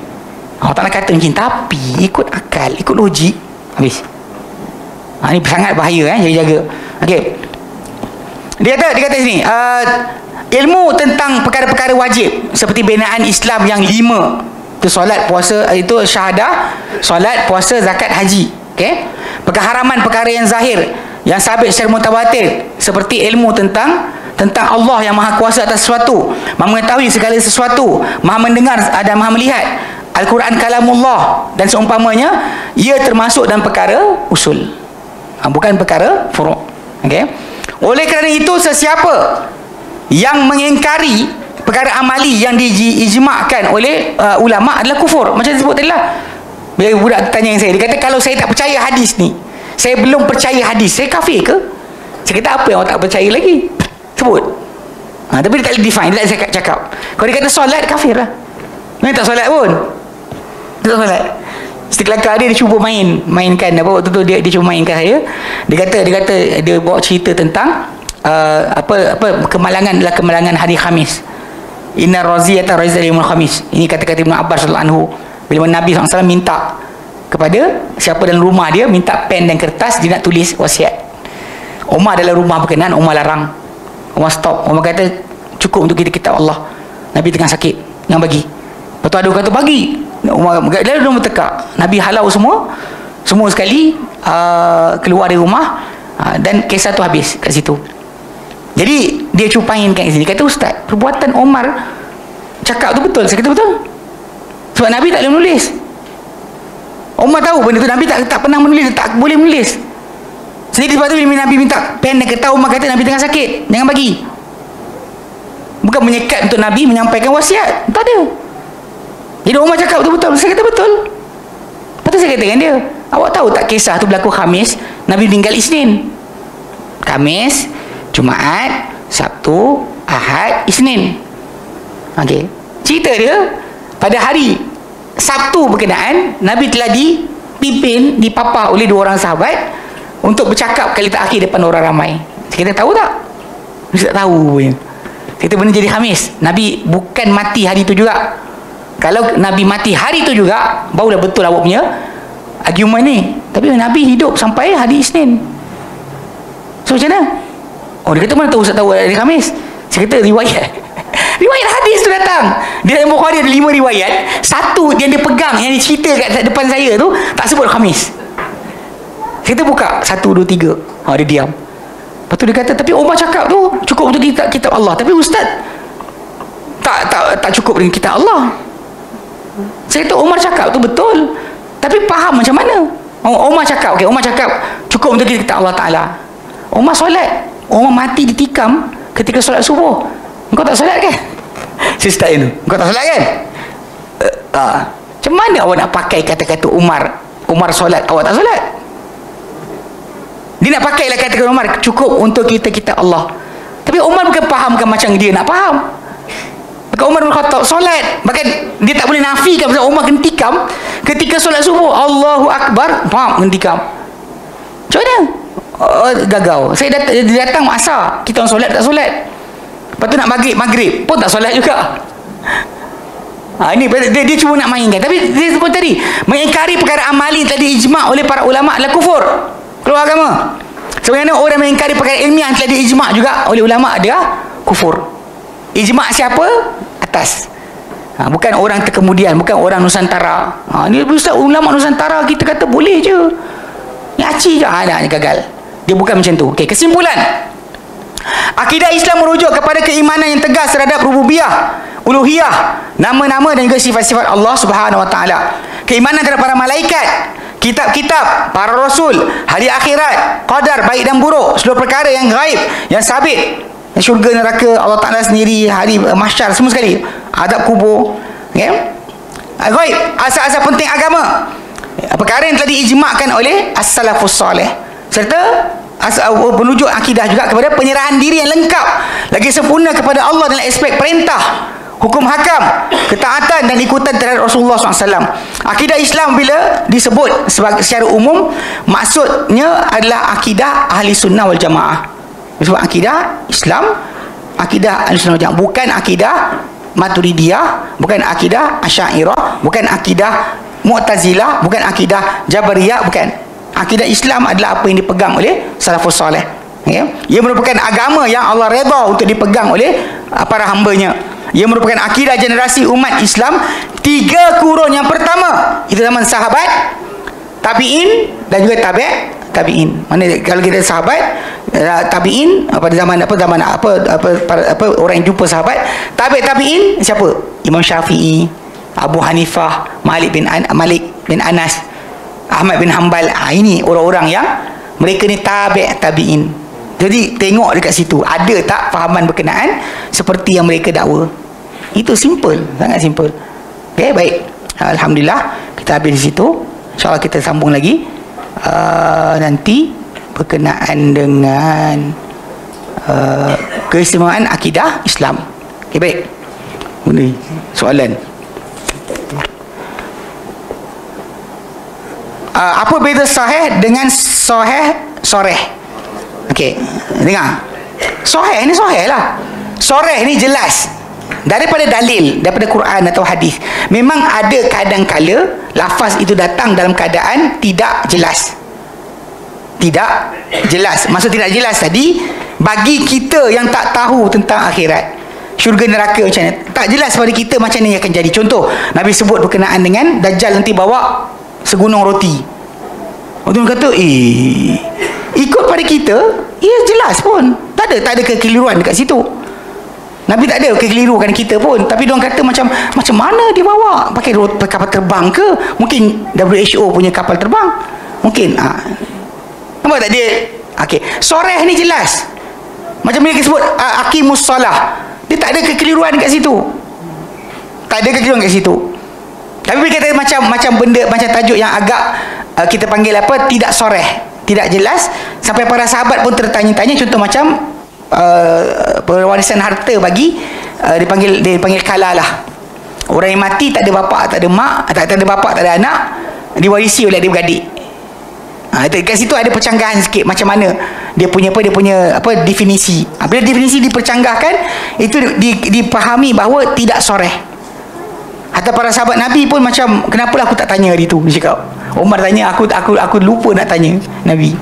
Allah Ta'ala kata macam, tapi ikut akal, ikut logik, habis. Ini sangat bahaya, jaga-jaga. Okey. Dia kata sini, ilmu tentang perkara-perkara wajib seperti binaan Islam yang 5. Itu solat, puasa, itu syahadah, solat, puasa, zakat, haji. Okey. Keharaman perkara yang zahir yang sabit secara mutawatir seperti ilmu tentang Allah yang maha kuasa atas sesuatu, maha mengetahui segala sesuatu, maha mendengar dan maha melihat. Al-Quran kalamullah dan seumpamanya, ia termasuk dalam perkara usul, bukan perkara furuk. Okey. Oleh kerana itu, sesiapa yang mengingkari perkara amali yang diijma'kan oleh ulama adalah kufur. Macam disebut tadi lah, bila budak tanya saya, dia kata kalau saya tak percaya hadis ni, saya belum percaya hadis, saya kafir ke? Saya kata apa yang awak tak percaya lagi? Sebut. Tapi dia tak boleh define, dia tak cakap. Kalau dia kata solat, kafir lah. Dia tak solat pun, dia tak solat. Sekelakar dia cuba mainkan apa waktu tu, dia cuba mainkan saya. Dia kata dia bawa cerita tentang apa kemalangan adalah kemalangan hari Khamis. Inna raziyata raziyal yaumul khamis. Ini kata-kata Ibn Abbas radhiyallahu anhu. Bila Nabi SAW minta kepada siapa dalam rumah dia, minta pen dan kertas, dia nak tulis wasiat. Umar dalam rumah berkenan, Umar larang. Umar stop. Umar kata cukup untuk kita Allah. Nabi tengah sakit, jangan bagi. Lepas tu ada orang kata bagi. Umar lalu bertekak. Nabi halau semua sekali keluar dari rumah, dan kisah tu habis kat situ. Jadi dia cupain kat sini, kata ustaz, perbuatan Umar cakap tu betul. Saya kata betul, sebab Nabi tak boleh menulis. Umar tahu benda tu, Nabi tak pernah menulis, tak boleh menulis. Jadi lepas tu bila Nabi minta pen dan kertas, Umar kata Nabi tengah sakit, jangan bagi. Bukan menyekat untuk Nabi menyampaikan wasiat, tak ada. Jadi Umar cakap betul-betul. Saya kata betul. Lepas tu saya kata dengan dia, awak tahu tak kisah tu berlaku Khamis, Nabi meninggal Isnin. Khamis, Jumaat, Sabtu, Ahad, Isnin. Okey. Cerita dia, pada hari Sabtu berkenaan, Nabi telah dipimpin, dipapah oleh 2 orang sahabat untuk bercakap kali terakhir depan orang ramai. Saya kata tahu tak? Saya tak tahu punya. Saya kata benda jadi Khamis. Nabi bukan mati hari tu juga. Kalau Nabi mati hari tu juga, barulah betul awak punya argument ni. Tapi Nabi hidup sampai hari Isnin. So macam mana? Dia kata mana tahu Ustaz tahu hari Khamis? Saya kata riwayat riwayat hadis tu datang. Di dalam Bukhari ada 5 riwayat. Satu yang dia pegang, yang dia cerita kat depan saya tu, tak sebut Khamis. Saya kata buka 1, 2, 3. Dia diam. Lepas tu dia kata, tapi Umar cakap tu cukup untuk kitab Allah. Tapi Ustaz tak cukup dengan kitab Allah. Saya kata Umar cakap tu betul, tapi faham macam mana? Umar cakap, okey, Umar cakap cukup untuk kita Allah Ta'ala. Umar solat, Umar mati ditikam ketika solat subuh. Engkau tak solat kan? Saya start itu, engkau tak solat kan? Macam mana awak nak pakai kata-kata Umar solat, awak tak solat? Dia nak pakailah kata-kata Umar cukup untuk kita Allah. Tapi Umar bukan fahamkan macam dia nak faham. Maka Umar bin Khattab solat, bahkan dia tak boleh nafikan pasal Umar kena tikam ketika solat subuh. Allahu Akbar, kena tikam. Macam mana? Gagal. Dia datang asar, kita orang solat tak solat. Lepas tu nak maghrib pun tak solat juga. Ini dia cuma nak mainkan. Tapi dia sebut tadi, mengingkari perkara amali tadi ijma' oleh para ulama adalah kufur, keluar agama. Sebenarnya orang mengingkari perkara ilmiah telah diijma' juga oleh ulama, dia kufur. Ijma' siapa? Atas. Bukan orang terkemudian, bukan orang Nusantara. Ni Ustaz, ulama Nusantara kita kata boleh je. Ni aci je. Ni gagal. Dia bukan macam tu. Okey, kesimpulan. Akidah Islam merujuk kepada keimanan yang tegas terhadap rububiyah, uluhiyah, nama-nama dan juga sifat-sifat Allah Subhanahu Wa Taala. Keimanan terhadap para malaikat, kitab-kitab, para rasul, hari akhirat, qadar baik dan buruk, seluruh perkara yang gaib, yang sabit, syurga, neraka, Allah Taala sendiri, hari mahsyar, semua sekali, adab kubur, gaib, asas-asas penting agama, perkara yang telah diijmakkan oleh as-salafus salih, serta menuju akidah juga kepada penyerahan diri yang lengkap lagi sempurna kepada Allah dalam aspek perintah, hukum hakam, ketaatan dan ikutan terhadap Rasulullah SAW. Akidah Islam bila disebut secara umum, maksudnya adalah akidah ahli sunnah wal jamaah. Disebut akidah Islam, akidah ahli sunnah wal jamaah, bukan akidah Maturidiyah, bukan akidah Asy'ariyah, bukan akidah Mu'tazilah, bukan akidah Jabariyah, bukan. Akidah Islam adalah apa yang dipegang oleh salafus salih. Ia merupakan agama yang Allah redha untuk dipegang oleh para hambanya. Ia merupakan akidah generasi umat Islam 3 kurun yang pertama. Itu zaman sahabat, tabi'in dan juga tabi'in. Mana kalau kita sahabat, tabi'in pada zaman apa orang yang jumpa sahabat, tabi'in siapa? Imam Syafi'i, Abu Hanifah, Malik bin Anas, Ahmad bin Hanbal. Ini orang-orang yang mereka ni tabi'in. Jadi tengok dekat situ ada tak fahaman berkenaan seperti yang mereka dakwa. Itu simple, sangat simple. Okey, baik. Alhamdulillah kita habis di situ. InsyaAllah kita sambung lagi nanti berkenaan dengan keistimewaan akidah Islam. Okey, baik. Ini soalan. Apa beza sahih dengan soreh? Okey, dengar. Sahih ni sahih lah. Soreh ni jelas daripada dalil, daripada Quran atau hadis. Memang ada kadang-kala lafaz itu datang dalam keadaan tidak jelas. Tidak jelas. Maksud tidak jelas tadi, bagi kita yang tak tahu tentang akhirat, syurga neraka macam mana, tak jelas pada kita macam mana akan jadi. Contoh, Nabi sebut berkenaan dengan Dajjal nanti bawa segunung roti. Orang kata, ikut pada kita, ia jelas pun. Tak ada kekeliruan dekat situ. Nabi tak ada kekeliruan kita pun. Tapi diorang kata macam mana dia bawa? Pakai kapal terbang ke? Mungkin WHO punya kapal terbang. Mungkin. Nampak tak dia? Okey. Soreh ni jelas. Macam mereka sebut, aqimus salah. Dia tak ada kekeliruan dekat situ. Tak ada kekeliruan dekat situ. Tapi mereka kata macam benda, macam tajuk yang agak kita panggil apa, tidak soreh, tidak jelas, sampai para sahabat pun tertanya-tanya. Contoh macam pewarisan harta bagi dipanggil kala lah. Orang yang mati tak ada bapa, tak ada mak, tak ada bapa, tak ada anak, diwarisi oleh adik-beradik. Kat situ ada percanggahan sikit macam mana dia punya definisi. Bila definisi dipercanggahkan, itu dipahami bahawa tidak soreh. Hatta para sahabat Nabi pun macam, kenapalah aku tak tanya hari tu, dia cakap. Umar tanya, aku lupa nak tanya Nabi.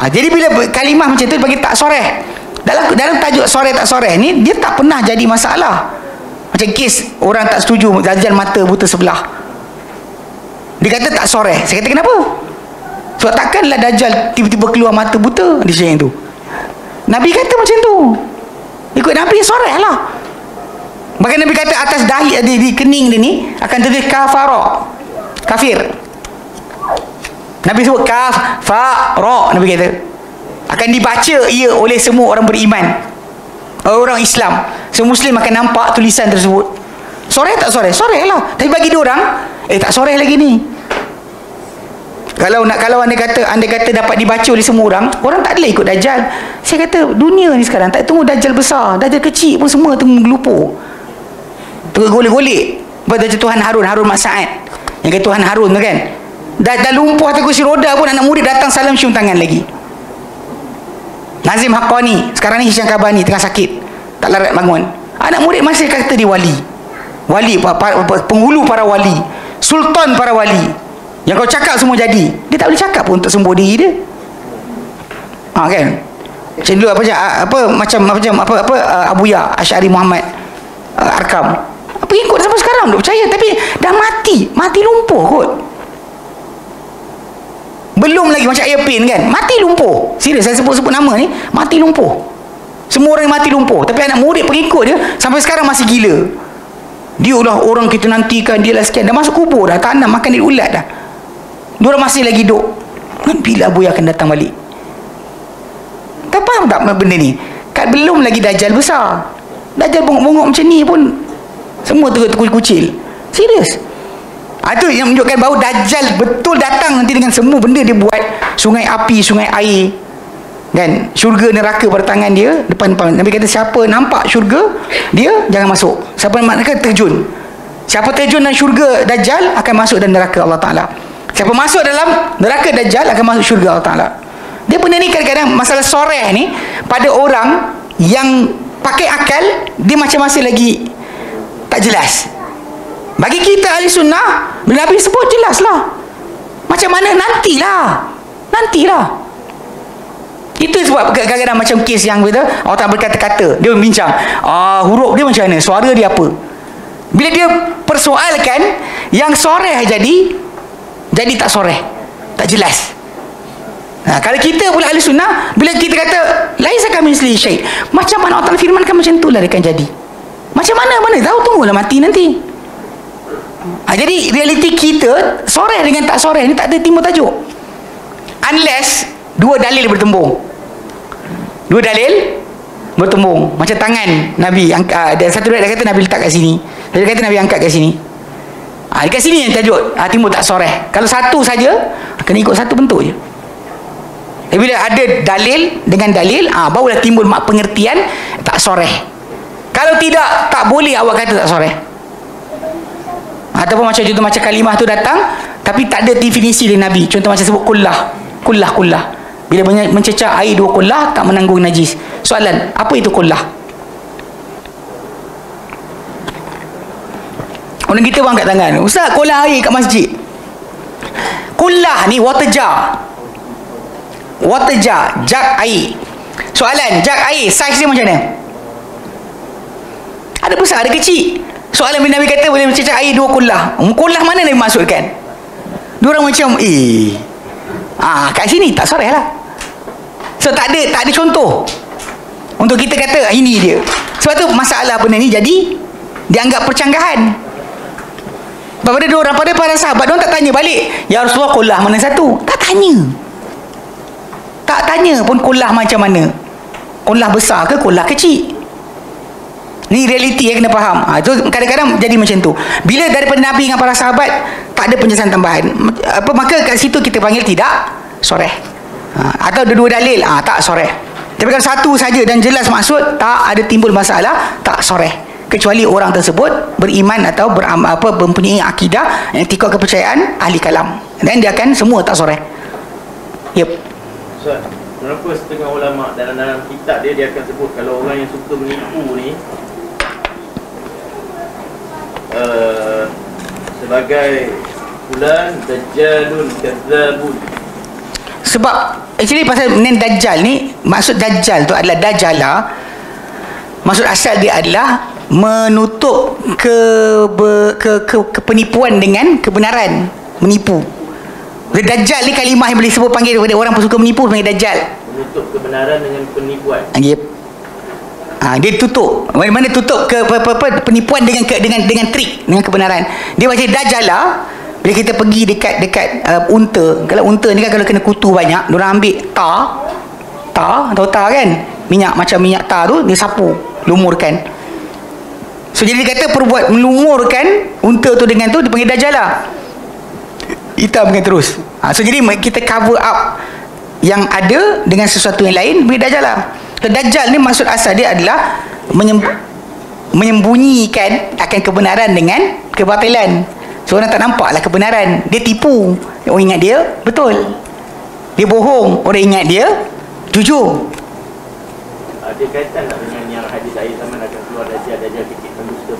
Jadi bila kalimah macam tu bagi tak soreh. Dalam tajuk soreh tak soreh ni, dia tak pernah jadi masalah. Macam kes orang tak setuju Dajjal mata buta sebelah, dia kata tak soreh. Saya kata kenapa? Sebab takkanlah Dajjal tiba-tiba keluar mata buta, dia cakap tu. Nabi kata macam tu. Ikut Nabi soreh lah. Bahkan Nabi kata atas dahi di kening dia ni akan tertulis kafara, kafir. Nabi sebut kafara. Nabi kata akan dibaca ia oleh semua orang beriman, orang Islam. Semua Muslim akan nampak tulisan tersebut. Soreh tak soreh? Soreh lah. Tapi bagi dia orang, tak soreh lagi ni. Kalau anda kata dapat dibaca oleh semua orang tak adalah ikut Dajjal. Saya kata dunia ni sekarang tak tunggu Dajjal besar, Dajjal kecil pun semua tunggu gelupur, tergolek-golek. Pada Tuhan Harun Maksa'ad, yang kata Tuhan Harun tu kan, dah lumpuh atas kursi roda pun anak murid datang salam cium tangan lagi. Nazim Haqqani, sekarang ni Hisham Kabani tengah sakit, tak larat bangun, anak murid masih kata dia wali. wali, penghulu para wali, sultan para wali, yang kau cakap semua jadi. Dia tak boleh cakap pun untuk sembuh diri dia. Kan macam dulu apa Abuya Asy'ari Muhammad Arkam, pengikut sampai sekarang tak percaya, tapi dah mati lumpuh kot. Belum lagi macam Airpin kan, mati lumpuh. Serius, saya sebut nama ni, mati lumpuh. Semua orang mati lumpuh, tapi anak murid pengikut dia sampai sekarang masih gila. Dia lah orang kita nantikan, dia lah sekian. Dah masuk kubur dah, tanam makan dia ulat dah. Diorang masih lagi duk, bila Abuya akan datang balik? Tak faham tak benda ni? Kat belum lagi Dajjal besar. Dajjal bongok-bongok macam ni pun semua terkucil. Serius. Itu yang menunjukkan bahawa Dajjal betul datang nanti dengan semua benda dia buat. Sungai api, sungai air, kan, syurga neraka pada tangan dia. Depan Nabi kata, siapa nampak syurga dia jangan masuk, siapa nampak terjun. Siapa terjun dalam syurga Dajjal akan masuk dalam neraka Allah Ta'ala. Siapa masuk dalam neraka Dajjal akan masuk syurga Allah Ta'ala. Dia benda ni kadang-kadang masalah soreh ni pada orang yang pakai akal, dia macam masih lagi tak jelas. Bagi kita ahli sunnah, bila Nabi sebut jelaslah. Macam mana nantilah. Itu sebab kadang-kadang macam kes yang kita orang tak berkata-kata, dia bincang huruf dia macam mana, suara dia apa. Bila dia persoalkan, yang soreh jadi tak soreh, tak jelas. Kalau kita pula ahli sunnah, bila kita kata laisa kamitslihi syai', macam mana Allah firmankan macam itulah dia akan jadi. Macam mana tahu, tunggulah mati nanti. Jadi realiti kita soreh dengan tak soreh ni tak ada timbul tajuk, unless dua dalil bertembung. Macam tangan Nabi ada satu riwayat kata Nabi letak kat sini, dia kata Nabi angkat kat sini. Dekat sini yang tajuk timbul tak soreh. Kalau satu saja, kena ikut satu bentuk je. Tapi bila ada dalil dengan dalil, barulah timbul mak pengertian tak soreh. Kalau tidak, tak boleh awak kata tak soreh. Ataupun macam contoh macam kalimah tu datang tapi tak ada definisi dari Nabi. Contoh macam sebut kullah. Bila mencecah air 2 kullah tak menanggung najis. Soalan, apa itu kullah? Orang kita angkat tangan, ustaz, kullah air kat masjid. Kullah ni water jar, jug air. Soalan, jug air saiz dia macam mana? Ada besar, ada kecil. Soalan bila Nabi kata boleh mencecah air 2 kullah. Kullah mana Nabi maksudkan? Diorang macam kat sini tak soreh lah. So tak ada contoh untuk kita kata ini dia. Sebab tu masalah benda ni jadi dianggap percanggahan. Pada diorang, pada para sahabat, diorang tak tanya balik, ya Rasulullah kullah mana satu? Tak tanya pun kullah macam mana, kullah besar ke kullah kecil. Ni realiti yang kena faham. Itu kadang-kadang jadi macam tu. Bila daripada Nabi dengan para sahabat tak ada penjelasan tambahan, maka kat situ kita panggil tidak soreh. Atau ada 2 dalil, tak soreh. Tapi kalau satu saja dan jelas maksud, tak ada timbul masalah, tak soreh. Kecuali orang tersebut beriman atau mempunyai akidah, etika kepercayaan ahli kalam, dan dia akan semua tak soreh. Ustaz, kenapa setengah ulama dalam kitab dia akan sebut kalau orang yang suka menipu ni sebagai fulan dajjalun kadzabun. Sebab actually pasal dajjal ni, maksud dajjal tu adalah dajjala, maksud asal dia adalah menutup kepenipuan dengan kebenaran, menipu. Dajjal ni kalimah yang boleh sebut panggil kepada orang suka menipu, panggil dajjal, menutup kebenaran dengan penipuan. Dia tutup. Mana tutup penipuan dengan trik, dengan kebenaran. Dia macam dajjala. Bila kita pergi dekat unta, kalau unta ni kan kalau kena kutu banyak, diorang ambil tar, tahu tar kan, minyak, macam minyak tar tu dia sapu, lumurkan. So jadi dia kata perbuat melumurkan unta tu dengan tu dipanggil dajjala. Hitamkan terus. So jadi kita cover up yang ada dengan sesuatu yang lain, beri dajjala. So, dajjal ni maksud asal dia adalah menyembunyikan akan kebenaran dengan kebatilan. So orang tak nampaklah kebenaran, dia tipu. Orang ingat dia betul, dia bohong. Orang ingat dia jujur. ada kaitan tak dengan yang hadis akhir zaman akan keluar Dajjal kecil, pendusta.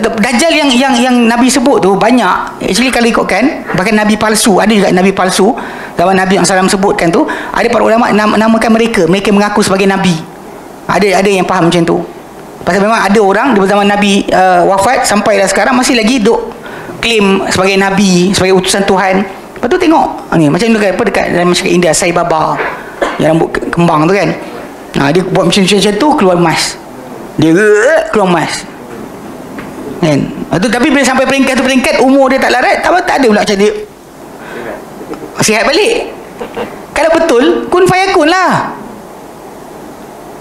Dajjal yang Nabi sebut tu banyak. Actually kalau ikutkan, bahkan Nabi palsu, ada juga Nabi palsu zaman Nabi SAW sebutkan tu, ada para ulama namakan mereka mengaku sebagai Nabi. Ada yang faham macam tu. Pasal memang ada orang di zaman Nabi wafat sampai dah sekarang masih lagi duk claim sebagai Nabi, sebagai utusan Tuhan. Lepas tu tengok ni macam dekat dalam masyarakat India, Sai Baba yang rambut kembang tu kan. Dia buat macam tu keluar emas. Dia keluar emas. Kan? Tapi bila sampai peringkat umur dia tak larat, tak ada pula macam dia sihat balik. Kalau betul kun fayakun lah.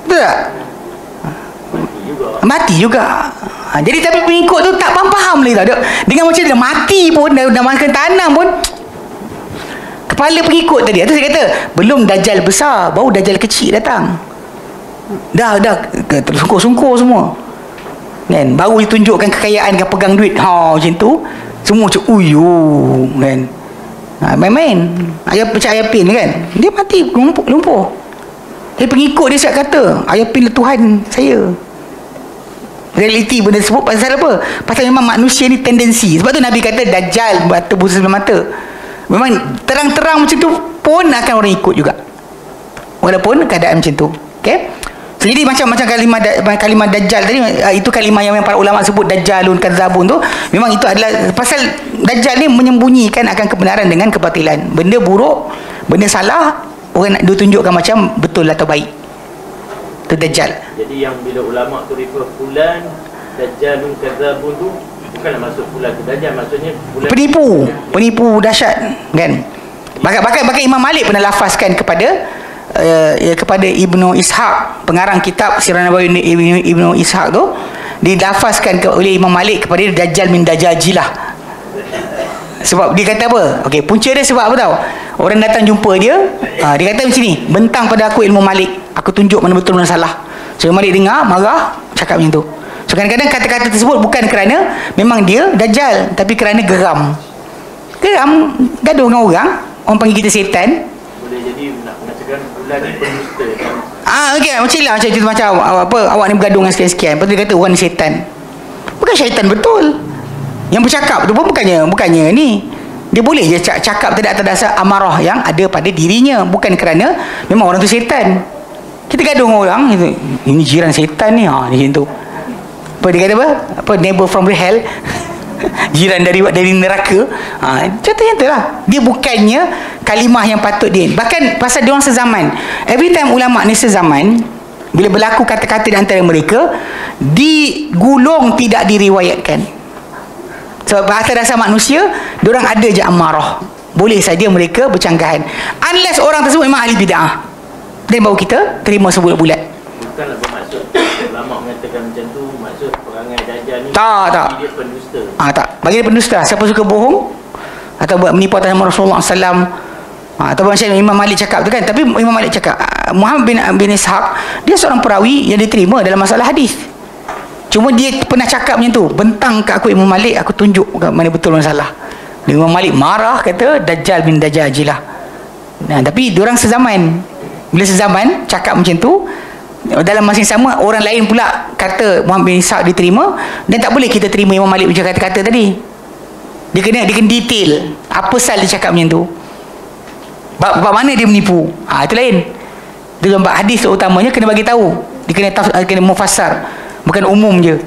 Betul tak? Mati juga. Jadi tapi pengikut tu tak faham lagi tau. Dengan macam dia mati pun, dah makan tanam pun, kepala pengikut tadi. Itu saya kata belum Dajjal besar, baru Dajjal kecil datang. Dah sungkur-sungkur semua kan, baru ditunjukkan kekayaan kan, pegang duit macam tu semua macam kan, main-main macam Ayapin kan, dia mati lumpuh. Pengikut dia siap kata Ayapin lah Tuhan saya. Realiti benda tersebut pasal apa? Pasal memang manusia ni tendensi. Sebab tu Nabi kata Dajjal mata busa sebelah mata. Memang terang-terang macam tu pun akan orang ikut juga, walaupun keadaan macam tu. Okay? So, jadi macam kalimah Dajjal tadi, itu kalimah yang para ulama sebut Dajjalun Kadzabun tu, memang itu adalah pasal Dajjal ni menyembunyikan akan kebenaran dengan kebatilan. Benda buruk, benda salah, orang nak ditunjukkan macam betul atau baik. Itu Dajjal. Jadi yang bila ulama tu refer fulan Dajjalun Kadzabun tu bukanlah maksud fulan tu Dajjal, maksudnya fulan penipu dahsyat kan. Bahkan Imam Malik pernah lafazkan kepada Ibnu Ishaq, pengarang kitab Sirah Nabawi Ibnu Ishaq tu, dilafazkan oleh Imam Malik kepada dia Dajjal min Dajajilah. Sebab dia kata apa? Okey, punca dia sebab apa tahu? Orang datang jumpa dia, dia kata macam ni, bentang pada aku ilmu Malik, aku tunjuk mana betul mana salah. So Malik dengar, marah, cakap macam tu. So kadang-kadang kata-kata tersebut bukan kerana memang dia Dajjal, tapi kerana geram, gaduh dengan orang panggil kita setan. Boleh jadi nak mengatakan bulan ni pendusta. Okey, macam tu, macam apa, awak ni bergaduh dengan sekian-sekian, lepas tu dia kata orang ni setan. Bukan syaitan betul. Yang bercakap tu pun bukannya ni. Dia boleh je cakap tidak atas dasar amarah yang ada pada dirinya, bukan kerana memang orang tu setan. Kita gaduh dengan orang, ini jiran setan ni, macam tu. Apa dia kata apa? Neighbor from the hell. Jiran dari neraka. Contohnya tu lah. Dia bukannya kalimah yang patut dia. Bahkan pasal dia orang sezaman. Every time ulama ni sezaman, bila berlaku kata-kata di antara mereka, digulung tidak diriwayatkan. Sebab bahasa dasar manusia, diorang ada je amarah. Boleh saja mereka bercanggahan. Unless orang tersebut memang ahli bid'ah, dan baru kita terima sebulat-bulat. Bukanlah bermaksud ulama mengatakan macam tu, maksud perangai Dajjal ni tak. Dia pendusta. Tak. Bagi dia pendusta. Siapa suka bohong atau buat menipu atas nama Rasulullah SAW, atau macam Imam Malik cakap tu kan. Tapi Imam Malik cakap Muhammad bin Ishaq, dia seorang perawi yang diterima dalam masalah hadis. Cuma dia pernah cakap macam tu, bentang kat aku Imam Malik, aku tunjuk mana betul mana salah. Imam Malik marah, kata Dajjal bin Dajajilah. Tapi diorang sezaman. Bila sezaman cakap macam tu, dalam masa yang sama orang lain pula kata Muhammad bin Ishaq diterima, dan tak boleh kita terima Imam Malik macam kata-kata tadi. Dia kena detail apa sal dia cakap macam tu, bab mana dia menipu. Itu lain. Dalam hadis utamanya kena bagi tahu, dia kena mufassar, bukan umum je.